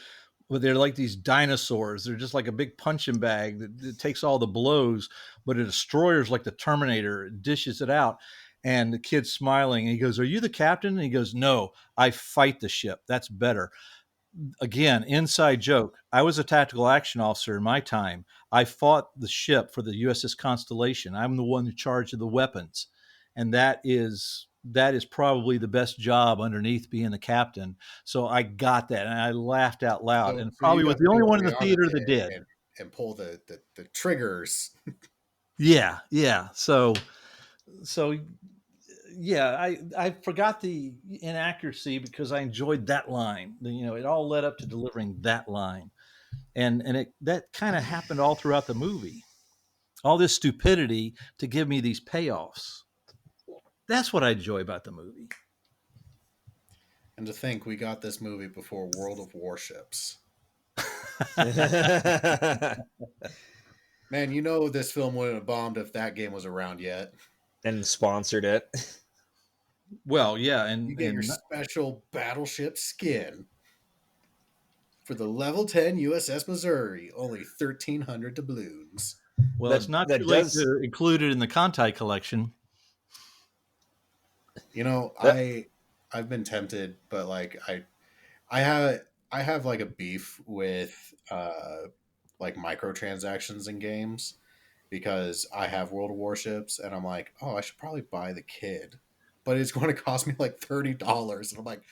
but they're like these dinosaurs. They're just like a big punching bag that takes all the blows. But a destroyer's like the Terminator; it dishes it out." And the kid's smiling, and he goes, "Are you the captain?" And he goes, "No, I fight the ship. That's better." Again, inside joke. I was a tactical action officer in my time. I fought the ship for the USS Constellation. I'm the one in charge of the weapons, and that is probably the best job underneath being the captain. So I got that, and I laughed out loud, So, and so you probably was got to the do only what one in the Rihanna theater that did did. and pull the triggers. Yeah, yeah. So yeah, I forgot the inaccuracy because I enjoyed that line. It all led up to delivering that line, and that kind of happened all throughout the movie. All this stupidity to give me these payoffs. That's what I enjoy about the movie. And to think we got this movie before World of Warships. Man, you know this film wouldn't have bombed if that game was around yet. And sponsored it. Well, yeah, You and get your and special battleship skin for the level 10 USS Missouri, only 1,300 doubloons. well, it's not too That late does to include it in the Conti collection. You know, That, I've been tempted, but like I have I have like a beef with like microtransactions in games because I have World of Warships and I'm like, oh, I should probably buy the kid, but it's going to cost me like $30, and I'm like,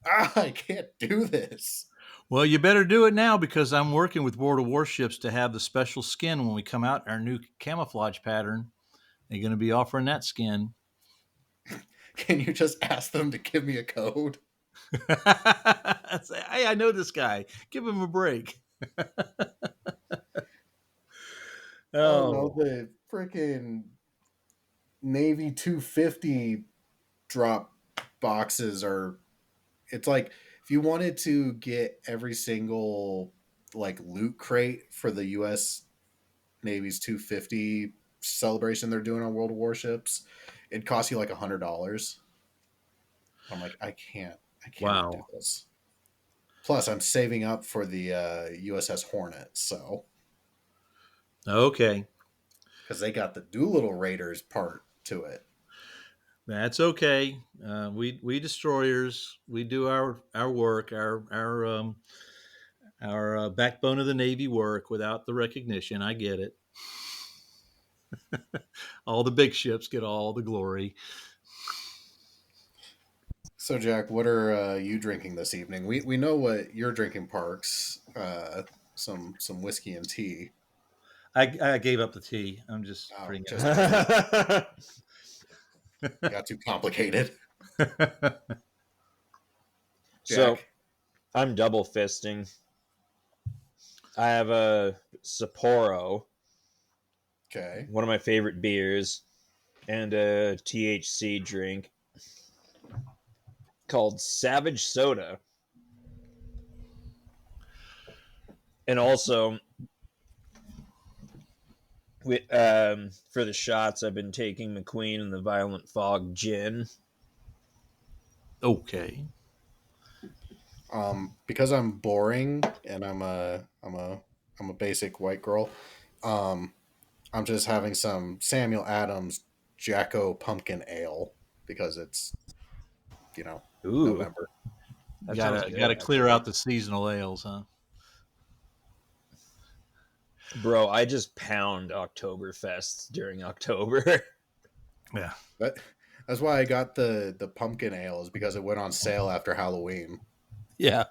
I can't do this. Well, you better do it now because I'm working with World of Warships to have the special skin when we come out in our new camouflage pattern. They're going to be offering that skin. Can you just ask them to give me a code? Say, hey, I know this guy. Give him a break. Oh no, Oh, the freaking Navy 250 drop boxes are, it's like if you wanted to get every single like loot crate for the US Navy's 250 celebration they're doing on World of Warships, it costs you like $100. I'm like, I cannot do wow. this. Plus, I'm saving up for the USS Hornet, so Okay. because they got the Doolittle Raiders part to it. That's okay. We destroyers. We do our work. Our backbone of the Navy work without the recognition. I get it. All the big ships get all the glory. So, Jack, what are you drinking this evening? We know what you're drinking, Parks. Some whiskey and tea. I gave up the tea. I'm just Oh, drinking just tea. so Got too complicated. Jack. I'm double fisting. I have a Sapporo, Okay. one of my favorite beers, and a THC drink called Savage Soda. And also, for the shots, I've been taking McQueen and the Violent Fog gin. Okay. Because I'm boring and I'm a basic white girl. Um, I'm just having some Samuel Adams Jacko Pumpkin Ale because it's, you know, Ooh, November. that sounds Gotta good, clear actually. out the seasonal ales, huh? Bro, I just pound Oktoberfest during October. Yeah. But that's why I got the pumpkin ale, is because it went on sale after Halloween. Yeah.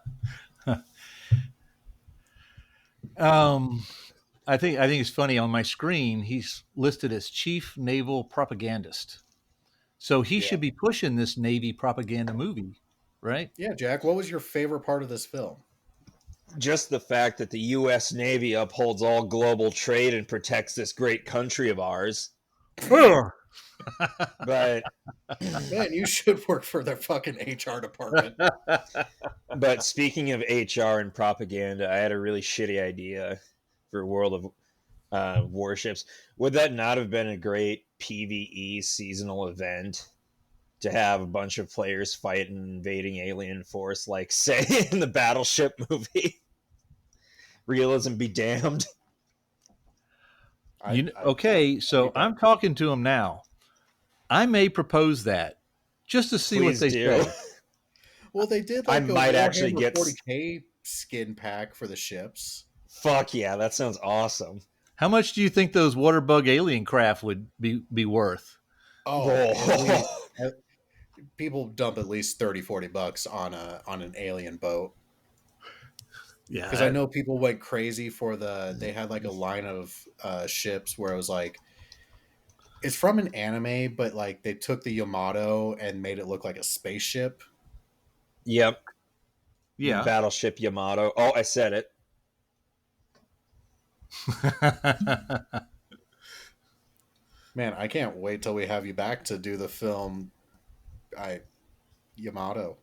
Um, I think it's funny on my screen. He's listed as chief naval propagandist, so he Yeah. should be pushing this Navy propaganda movie, right? Yeah, Jack, what was your favorite part of this film? Just the fact that the U.S. Navy upholds all global trade and protects this great country of ours. Ugh. But Man, you should work for their fucking HR department. but speaking of HR and propaganda, I had a really shitty idea for World of Warships. Would that not have been a great PVE seasonal event to have a bunch of players fight an invading alien force, like say in the Battleship movie? Realism be damned. I Okay, so think that. I'm talking to him now. I may propose that just to see what Please they do. say. Well, they did I like a might actually Warhammer get. 40K skin pack for the ships. Fuck yeah, that sounds awesome. How much do you think those water bug alien craft would be worth? Oh, at least Oh. people dump at least 30-40 bucks on an alien boat. Because I Yeah, know people went crazy for they had like a line of ships where it was like, it's from an anime, but like they took the Yamato and made it look like a spaceship. Yep. yeah. Battleship Yamato. Oh, I said it. Man, I can't wait till we have you back to do the film. I Yamato.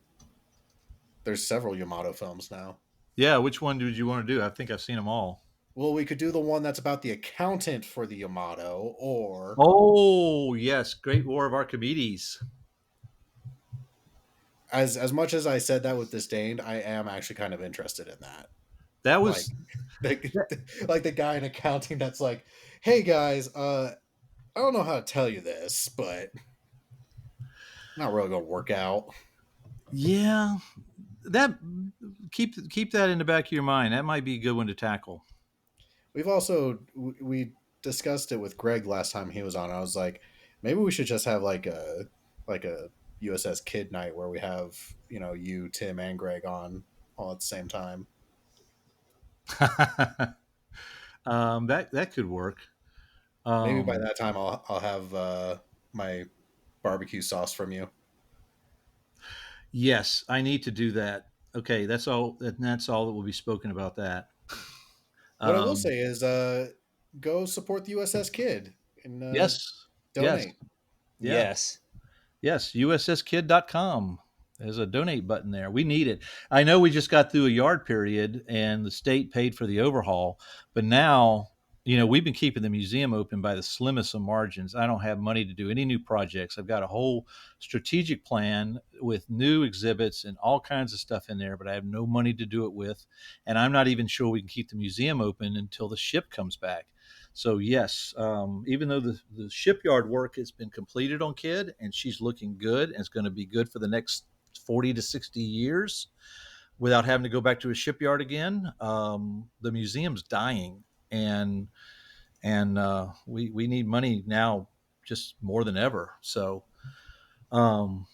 There's several Yamato films now. Yeah, which one did you want to do? I think I've seen them all. Well, we could do the one that's about the accountant for the Yamato, or Oh, yes, Great War of Archimedes. as much as I said that with disdain, I am actually kind of interested in that. That Like, was like the guy in accounting that's like, "Hey guys, I don't know how to tell you this, but Not really gonna work out. Yeah, that keep that in the back of your mind. That might be a good one to tackle. We've also we discussed it with Greg last time he was on. I was like, maybe we should just have like a USS Kidd night where we have you, Tim, and Greg on all at the same time. That could work. Maybe by Um, that time I'll have my barbecue sauce from you. yes, I need to do that. Okay, that's all. That's all that will be spoken about that. What I will Um, say is, go support the USS Kidd and yes, yes, donate. yeah. Yes. Yes, USSKid.com. There's a donate button there. We need it. I know we just got through a yard period and the state paid for the overhaul, but now, we've been keeping the museum open by the slimmest of margins. I don't have money to do any new projects. I've got a whole strategic plan with new exhibits and all kinds of stuff in there, but I have no money to do it with. And I'm not even sure we can keep the museum open until the ship comes back. So yes, even though the shipyard work has been completed on Kidd and she's looking good and it's going to be good for the next 40 to 60 years without having to go back to a shipyard again, the museum's dying, and we need money now just more than ever. So um,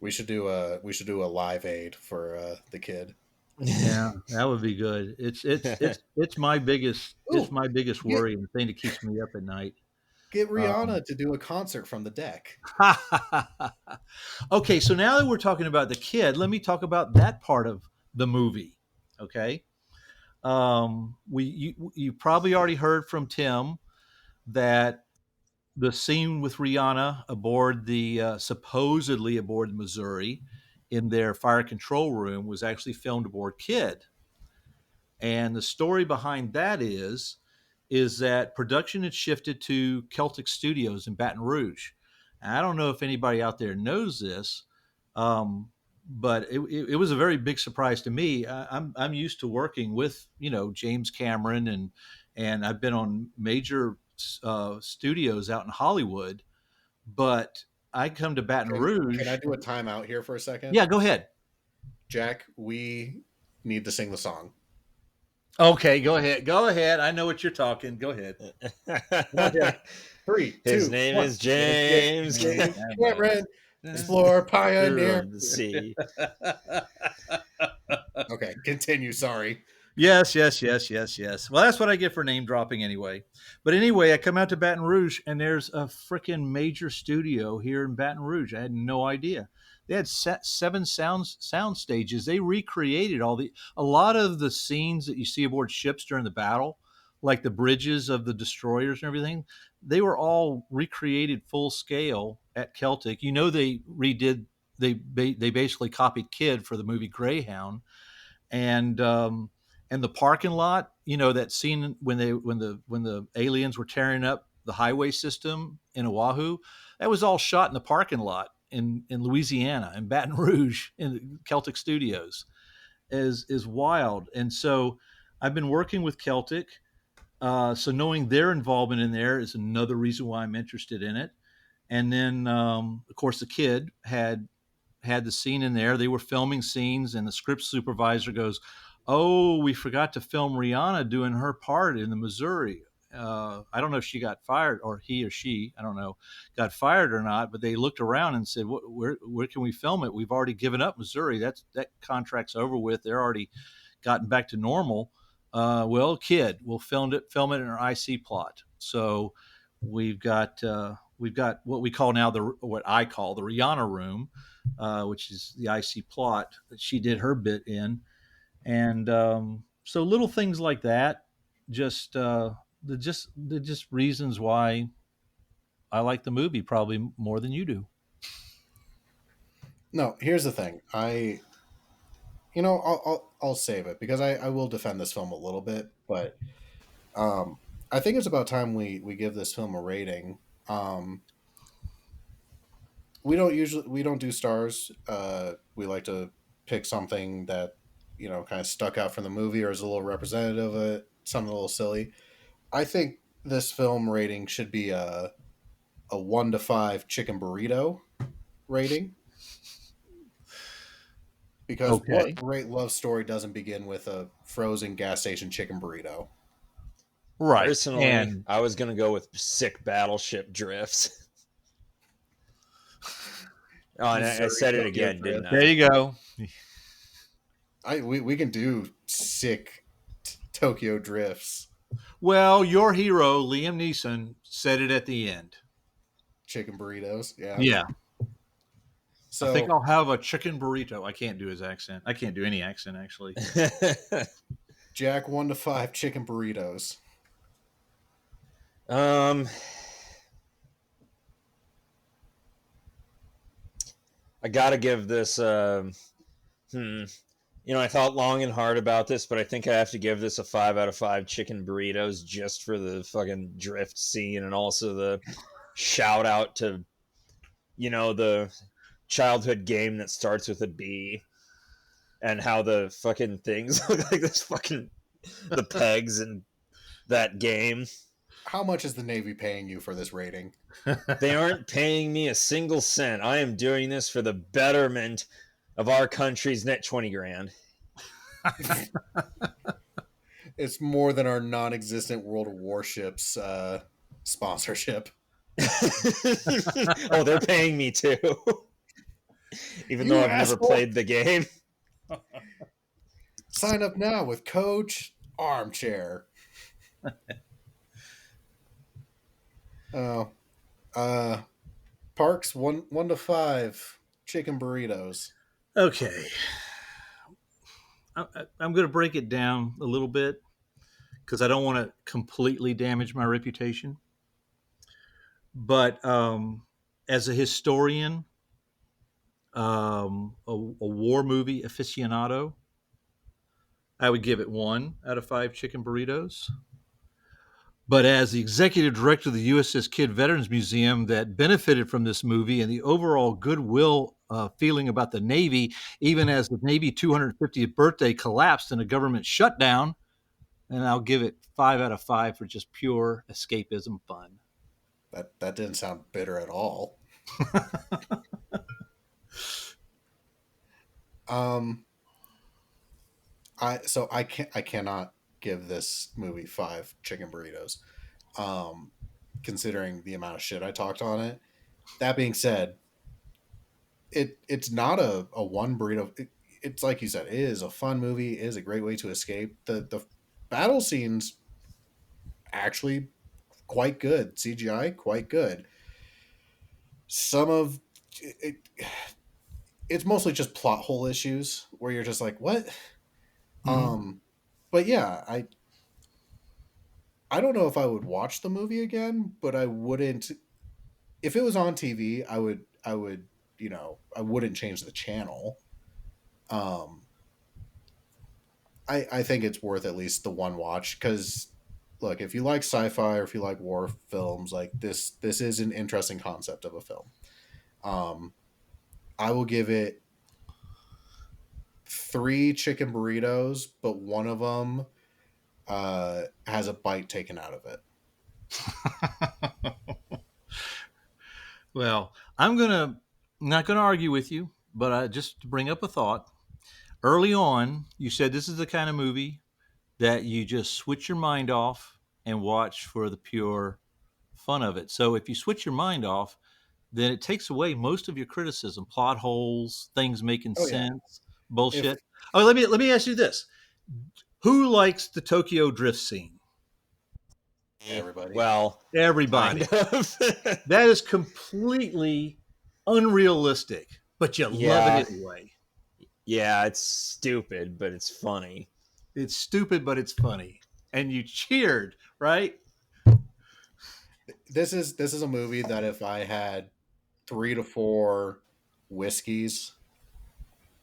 We should do a live aid for the Kid. yeah, that would be good. It's my biggest Ooh, get worry and the thing that keeps me up at night. get Um, Rihanna to do a concert from the deck. okay, so now that we're talking about the Kid, let me talk about that part of the movie. Okay, you probably already heard from Tim that the scene with Rihanna aboard the supposedly aboard the Missouri in their fire control room was actually filmed aboard Kid. And the story behind that is that production had shifted to Celtic Studios in Baton Rouge. And I don't know if anybody out there knows this, but it was a very big surprise to me. I'm used to working with James Cameron, and I've been on major studios out in Hollywood, but I come to Baton Can I Rouge. do a timeout here for a second? Yeah, go ahead. Jack, we need to sing the song. Okay, go ahead. Go ahead. I know what you're talking. Go ahead. Come on, Jack. Three, His two, name one. is James James Cameron. Cameron, explorer, pioneer. of the sea. Okay, continue. Sorry. Yes, yes, yes, yes, yes. Well, that's what I get for name dropping anyway. But anyway, I come out to Baton Rouge and there's a freaking major studio here in Baton Rouge. I had no idea. They had seven sound stages. They recreated a lot of the scenes that you see aboard ships during the battle, like the bridges of the destroyers and everything. They were all recreated full scale at Celtic. They redid. They basically copied Kid for the movie Greyhound, and the parking lot, that scene when the aliens were tearing up the highway system in Oahu, that was all shot in the parking lot in Louisiana, in Baton Rouge, in the Celtic Studios. Is wild. And so I've been working with Celtic, so knowing their involvement in there is another reason why I'm interested in it. And then of course the Kid had the scene in there. They were filming scenes, and the script supervisor goes, "Oh, we forgot to film Rihanna doing her part in the Missouri." I don't know if she got fired, or he or she, I don't know, got fired or not. But they looked around and said, "Where can we film it? We've already given up Missouri. That contract's over with. They're already gotten back to normal." Well, Kid, we'll film it in our IC plot. So we've got what we call now what I call the Rihanna room, which is the IC plot that she did her bit in, and so little things like that, just the just reasons why I like the movie probably more than you do. No, here's the thing. I'll save it because I will defend this film a little bit, but um, I think it's about time we give this film a rating. Um, we don't do stars. We like to pick something that kind of stuck out from the movie or is a little representative of it, something a little silly. I think this film rating should be a 1 to 5 chicken burrito. rating. Because what Okay. great love story doesn't begin with a frozen gas station chicken burrito? Right. Personally, And I was gonna go with sick battleship drifts. Oh, and I Missouri said it Tokyo again, didn't Drift. there I? you go. We can do sick Tokyo drifts. Well, your hero, Liam Neeson, said it at the end. Chicken burritos. Yeah. Yeah. I think So I'll have a chicken burrito. I can't do his accent. I can't do any accent, actually. Jack 1 to 5 chicken burritos. um, I gotta give this. I thought long and hard about this, but I think I have to give this a 5 out of 5 chicken burritos just for the fucking drift scene and also the shout out to, the childhood game that starts with a B and how the fucking things look like this fucking the pegs in that game. How much is the Navy paying you for this rating? They aren't paying me a single cent. I am doing this for the betterment of our country's net 20 grand. It's more than our non-existent World of Warships sponsorship. Oh, they're paying me too. Even though I've never played the game. Sign up now with Coach Armchair. Oh, Parks 1 to 5 chicken burritos. Okay. I'm going to break it down a little bit because I don't want to completely damage my reputation. But as a historian, a war movie aficionado, I would give it 1 out of 5 chicken burritos. But as the executive director of the USS Kidd Veterans Museum that benefited from this movie and the overall goodwill feeling about the Navy, even as the Navy 250th birthday collapsed in a government shutdown, and I'll give it 5 out of 5 for just pure escapism fun. That didn't sound bitter at all. I cannot give this movie 5 chicken burritos. Considering the amount of shit I talked on it. That being said, it's not a one burrito. It's like you said, it is a fun movie. It is a great way to escape. The battle scenes actually quite good. CGI quite good. Some of it, it's mostly just plot hole issues where you're just like, what? But yeah, I don't know if I would watch the movie again, but I wouldn't. If it was on TV, I would I wouldn't change the channel. I think it's worth at least the one watch because look, if you like sci-fi or if you like war films, like this is an interesting concept of a film. I will give it 3 chicken burritos, but one of them has a bite taken out of it. Well, not gonna argue with you, but just to bring up a thought. Early on, you said this is the kind of movie that you just switch your mind off and watch for the pure fun of it. So if you switch your mind off, then it takes away most of your criticism, plot holes, things making sense, bullshit. Let me ask you this: who likes the Tokyo drift scene? Everybody. Well, Everybody. kind of. That is completely unrealistic, but you love it anyway. Yeah, it's stupid, but it's funny. It's stupid, but it's funny, and you cheered, right? This is a movie that if I had 3 to 4 whiskeys,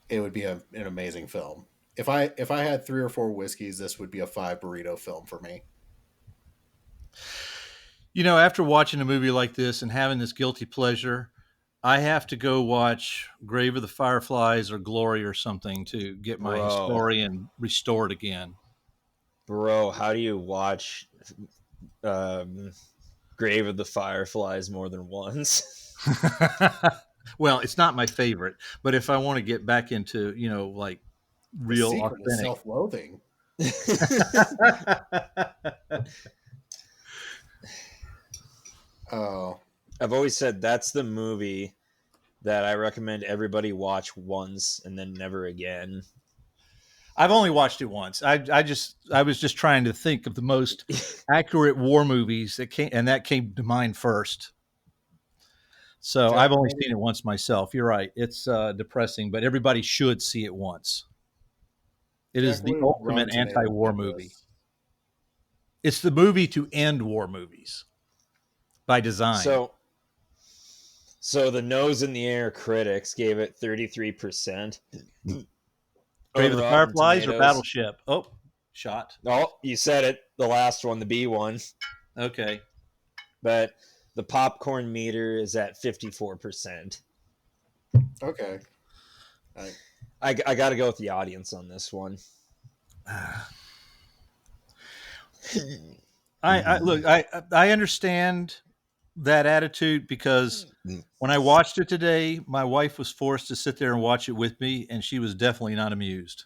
it would be an amazing film. If I had 3 or 4 whiskeys, this would be a 5 burrito film for me. You know, after watching a movie like this and having this guilty pleasure, I have to go watch Grave of the Fireflies or Glory or something to get my historian restored again. Bro, how do you watch Grave of the Fireflies more than once? Well, it's not my favorite, but if I want to get back into, like The real secret is authentic. self-loathing. Oh, I've always said that's the movie that I recommend everybody watch once and then never again. I've only watched it once. I was just trying to think of the most accurate war movies that came to mind first. So Jack, I've only seen it once myself. You're right. It's depressing, but everybody should see it once. It is Jack, what the did Rotten ultimate Tomatoes anti-war give movie. this? It's the movie to end war movies by design. So the nose in the air critics gave it 33%. Grave of the Rotten Fireflies or Tomatoes. Battleship? Oh, shot. Oh, you said it. The last one, the B one. Okay. But the popcorn meter is at 54%. Okay. I got to go with the audience on this one. I understand that attitude because when I watched it today, my wife was forced to sit there and watch it with me, and she was definitely not amused.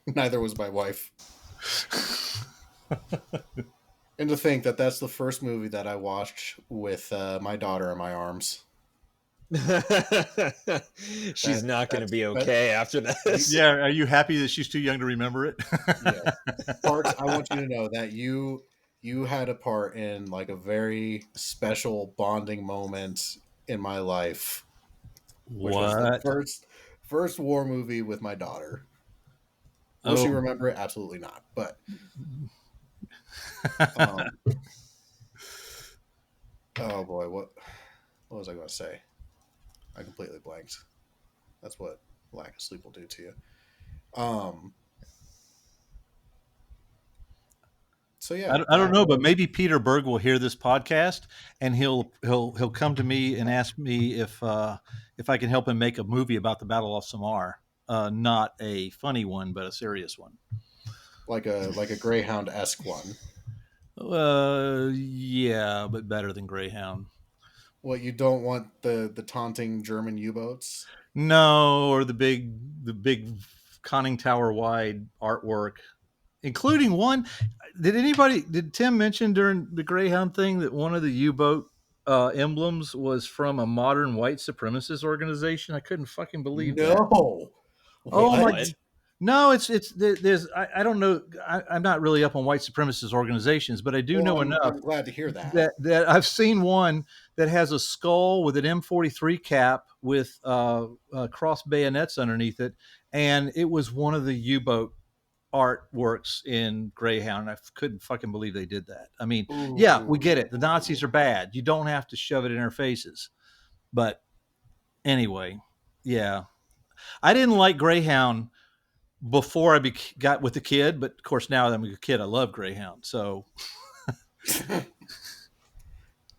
Neither was my wife. And to think that that's the first movie that I watched with my daughter in my arms. She's not going to be okay after this. Yeah, are you happy that she's too young to remember it? Yeah. Parks, I want you to know that you had a part in like a very special bonding moment in my life. Which was the first war movie with my daughter. Will she remember it? Absolutely not. But oh boy, what was I going to say? I completely blanked. That's what lack of sleep will do to you. So yeah, I don't know, but maybe Peter Berg will hear this podcast and he'll come to me and ask me if I can help him make a movie about the Battle of Samar, not a funny one, but a serious one, like a Greyhound-esque one. Yeah, but better than Greyhound. What, you don't want the taunting German U-boats? No, or the big conning tower wide artwork, including one. Did Tim mention during the Greyhound thing that one of the U-boat emblems was from a modern white supremacist organization? I couldn't fucking believe that. No. Oh my! No, it's there's I don't know. I'm not really up on white supremacist organizations, but I do know enough. I'm glad to hear that. That I've seen one that has a skull with an M43 cap with cross bayonets underneath it, and it was one of the U-boat artworks in Greyhound. I couldn't fucking believe they did that. I mean, yeah, we get it. The Nazis are bad. You don't have to shove it in our faces. But anyway, yeah. I didn't like Greyhound before I got with the kid, but of course now that I'm a kid, I love Greyhound. So,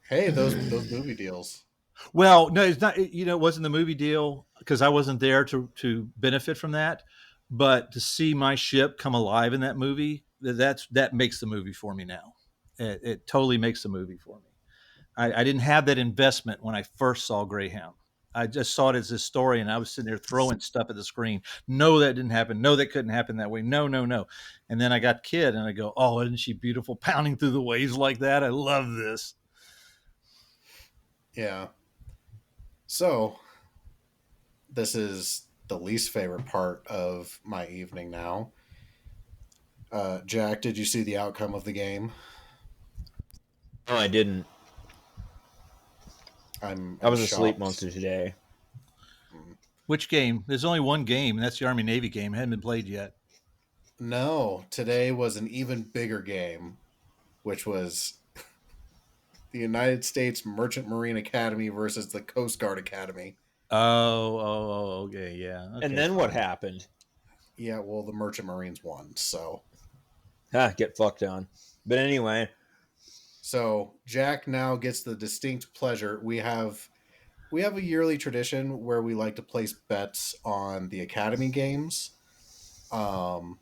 hey, those movie deals. Well, no, it's not. It wasn't the movie deal because I wasn't there to benefit from that. But to see my ship come alive in that movie, that makes the movie for me now. It totally makes the movie for me. I didn't have that investment when I first saw Greyhound. I just saw it as a story, and I was sitting there throwing stuff at the screen. No, that didn't happen. No, that couldn't happen that way. No, no, no. And then I got Kid, and I go, oh, isn't she beautiful, pounding through the waves like that? I love this. Yeah. So, this is the least favorite part of my evening now. Jack, did you see the outcome of the game? No, I didn't. I was asleep most of today. Which game? There's only one game, and that's the Army-Navy game. It hadn't been played yet. No, today was an even bigger game, which was the United States Merchant Marine Academy versus the Coast Guard Academy. Oh, okay, yeah. Okay, and then what happened? Yeah, well, the Merchant Marines won, so. Get fucked on. But anyway. So, Jack now gets the distinct pleasure. We have a yearly tradition where we like to place bets on the Academy games. And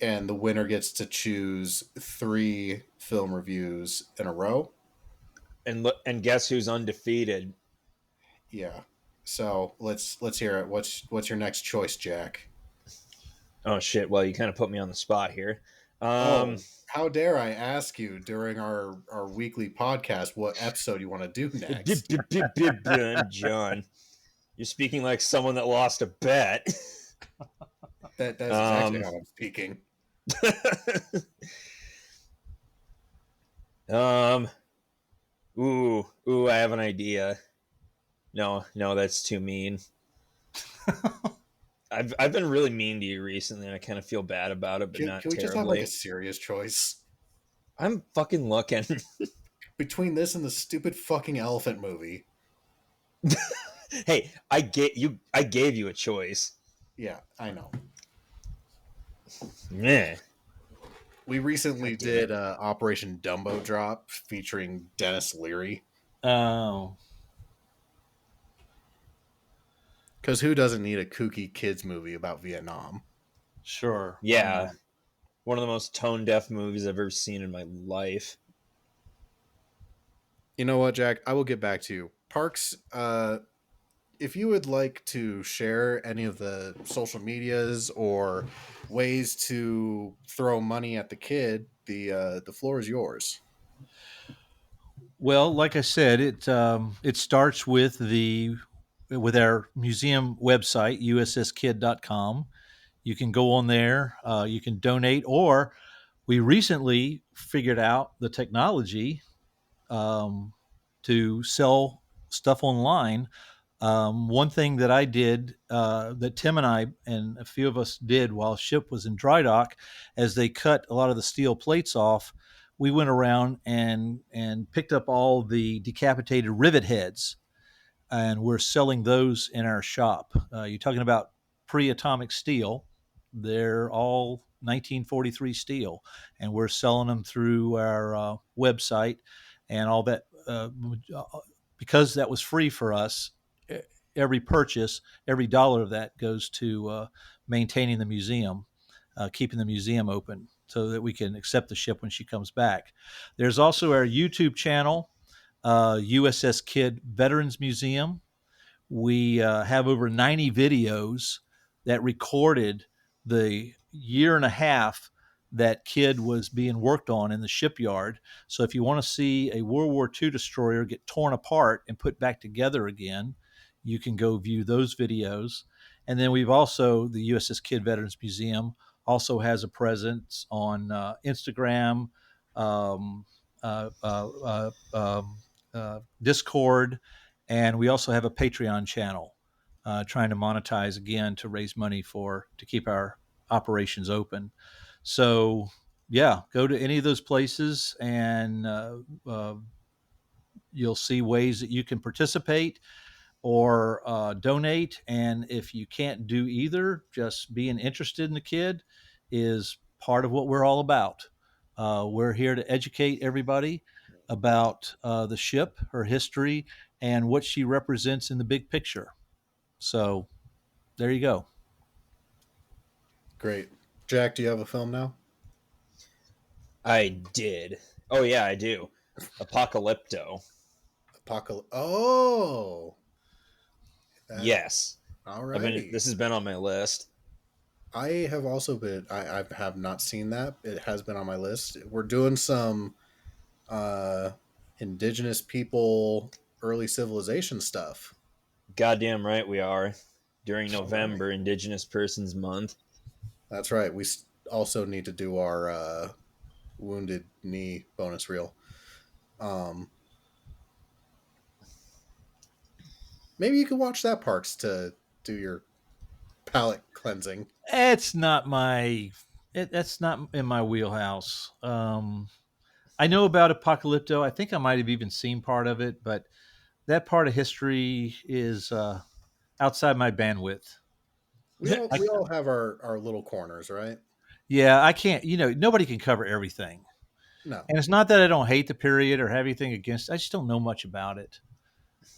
the winner gets to choose 3 film reviews in a row. and guess who's undefeated? Yeah. So let's hear it. What's your next choice, Jack? Oh shit! Well, you kind of put me on the spot here. Um, Oh, how dare I ask you during our weekly podcast what episode you want to do next? John, you're speaking like someone that lost a bet. That's exactly um, how I'm speaking. um, ooh, I have an idea. No, that's too mean. I've been really mean to you recently, and I kind of feel bad about it, but not Can we just have like a terribly. serious choice I'm fucking looking. between this and the stupid fucking elephant movie? Hey, I gave you a choice. Yeah, I know. Yeah. We recently God damn did it. Operation Dumbo Drop featuring Dennis Leary. Oh, Because who doesn't need a kooky kids movie about Vietnam? sure. Why Yeah. not? One of the most tone deaf movies I've ever seen in my life. You know what, Jack? I will get back to you. Parks, if you would like to share any of the social medias or ways to throw money at the kid, the floor is yours. Well, like I said, it starts with our museum website, usskid.com. You can go on there, you can donate, or we recently figured out the technology um, to sell stuff online. One thing that I did, that Tim and I and a few of us did while ship was in dry dock, as they cut a lot of the steel plates off, we went around and picked up all the decapitated rivet heads, and we're selling those in our shop. You're talking about pre-atomic steel. They're all 1943 steel, and we're selling them through our website and all that. Because that was free for us, every purchase, every dollar of that goes to maintaining the museum, keeping the museum open so that we can accept the ship when she comes back. There's also our YouTube channel, USS Kidd Veterans Museum. We have over 90 videos that recorded the year and a half that Kidd was being worked on in the shipyard. So if you want to see a World War II destroyer get torn apart and put back together again, you can go view those videos. And then we've also, the USS Kidd Veterans Museum also has a presence on Instagram, um, Discord, and we also have a Patreon channel, trying to monetize again to raise money to keep our operations open. So yeah, go to any of those places and you'll see ways that you can participate or donate. And if you can't do either, just being interested in the kid is part of what we're all about. We're here to educate everybody about the ship, her history, and what she represents in the big picture. So there you go. Great. Jack, do you have a film now? I did. Oh yeah, I do. Apocalypto. Apocalypse. Oh, that Yes. alrighty. This has been on my list. I have also been. I have not seen that. It has been on my list. We're doing some uh, indigenous people, early civilization stuff. Goddamn right we are. During All right. November, Indigenous Persons Month. That's right. Also need to do our wounded knee bonus reel. Um, maybe you could watch that, Parks, to do your palate cleansing. It's not that's not in my wheelhouse. I know about Apocalypto. I think I might have even seen part of it, but that part of history is outside my bandwidth. I, We all have our little corners, right? yeah, I can't. Nobody can cover everything, No. and it's not that I don't hate the period or have anything against. I just don't know much about it.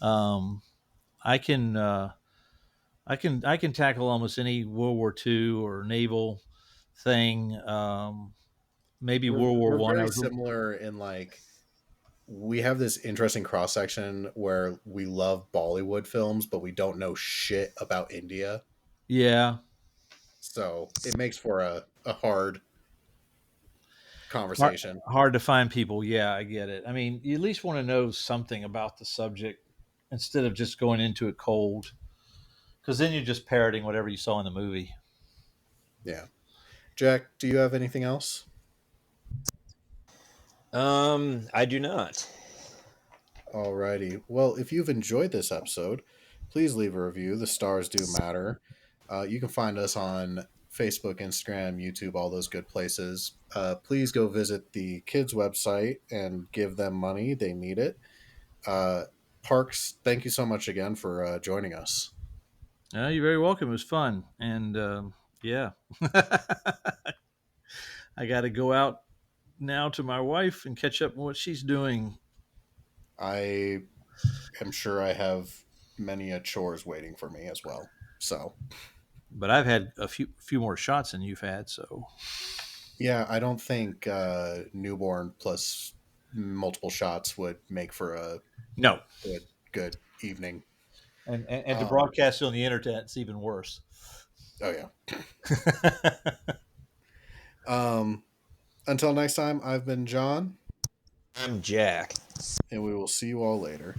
Um, I can I can tackle almost any World War II or naval thing. Maybe World War We're One. I very was similar in like we have this interesting cross section where we love Bollywood films, but we don't know shit about India. Yeah. So it makes for a hard Hard, conversation. hard to find people. Yeah, I get it. I mean, you at least want to know something about the subject instead of just going into it cold, because then you're just parroting whatever you saw in the movie. Yeah. Jack, do you have anything else? I do not. Alrighty. Well, if you've enjoyed this episode, please leave a review. The stars do matter. You can find us on Facebook, Instagram, YouTube, all those good places. Please go visit the kids' website and give them money. They need it. Parks, thank you so much again for joining us. You're very welcome. It was fun, and yeah, I got to go out now to my wife and catch up on what she's doing. I am sure I have many a chores waiting for me as well. So, But I've had a few more shots than you've had, so yeah, I don't think newborn plus multiple shots would make for a no. good evening. And to broadcast on the internet, it's even worse. Oh yeah. Until next time, I've been John, I'm Jack. and we will see you all later.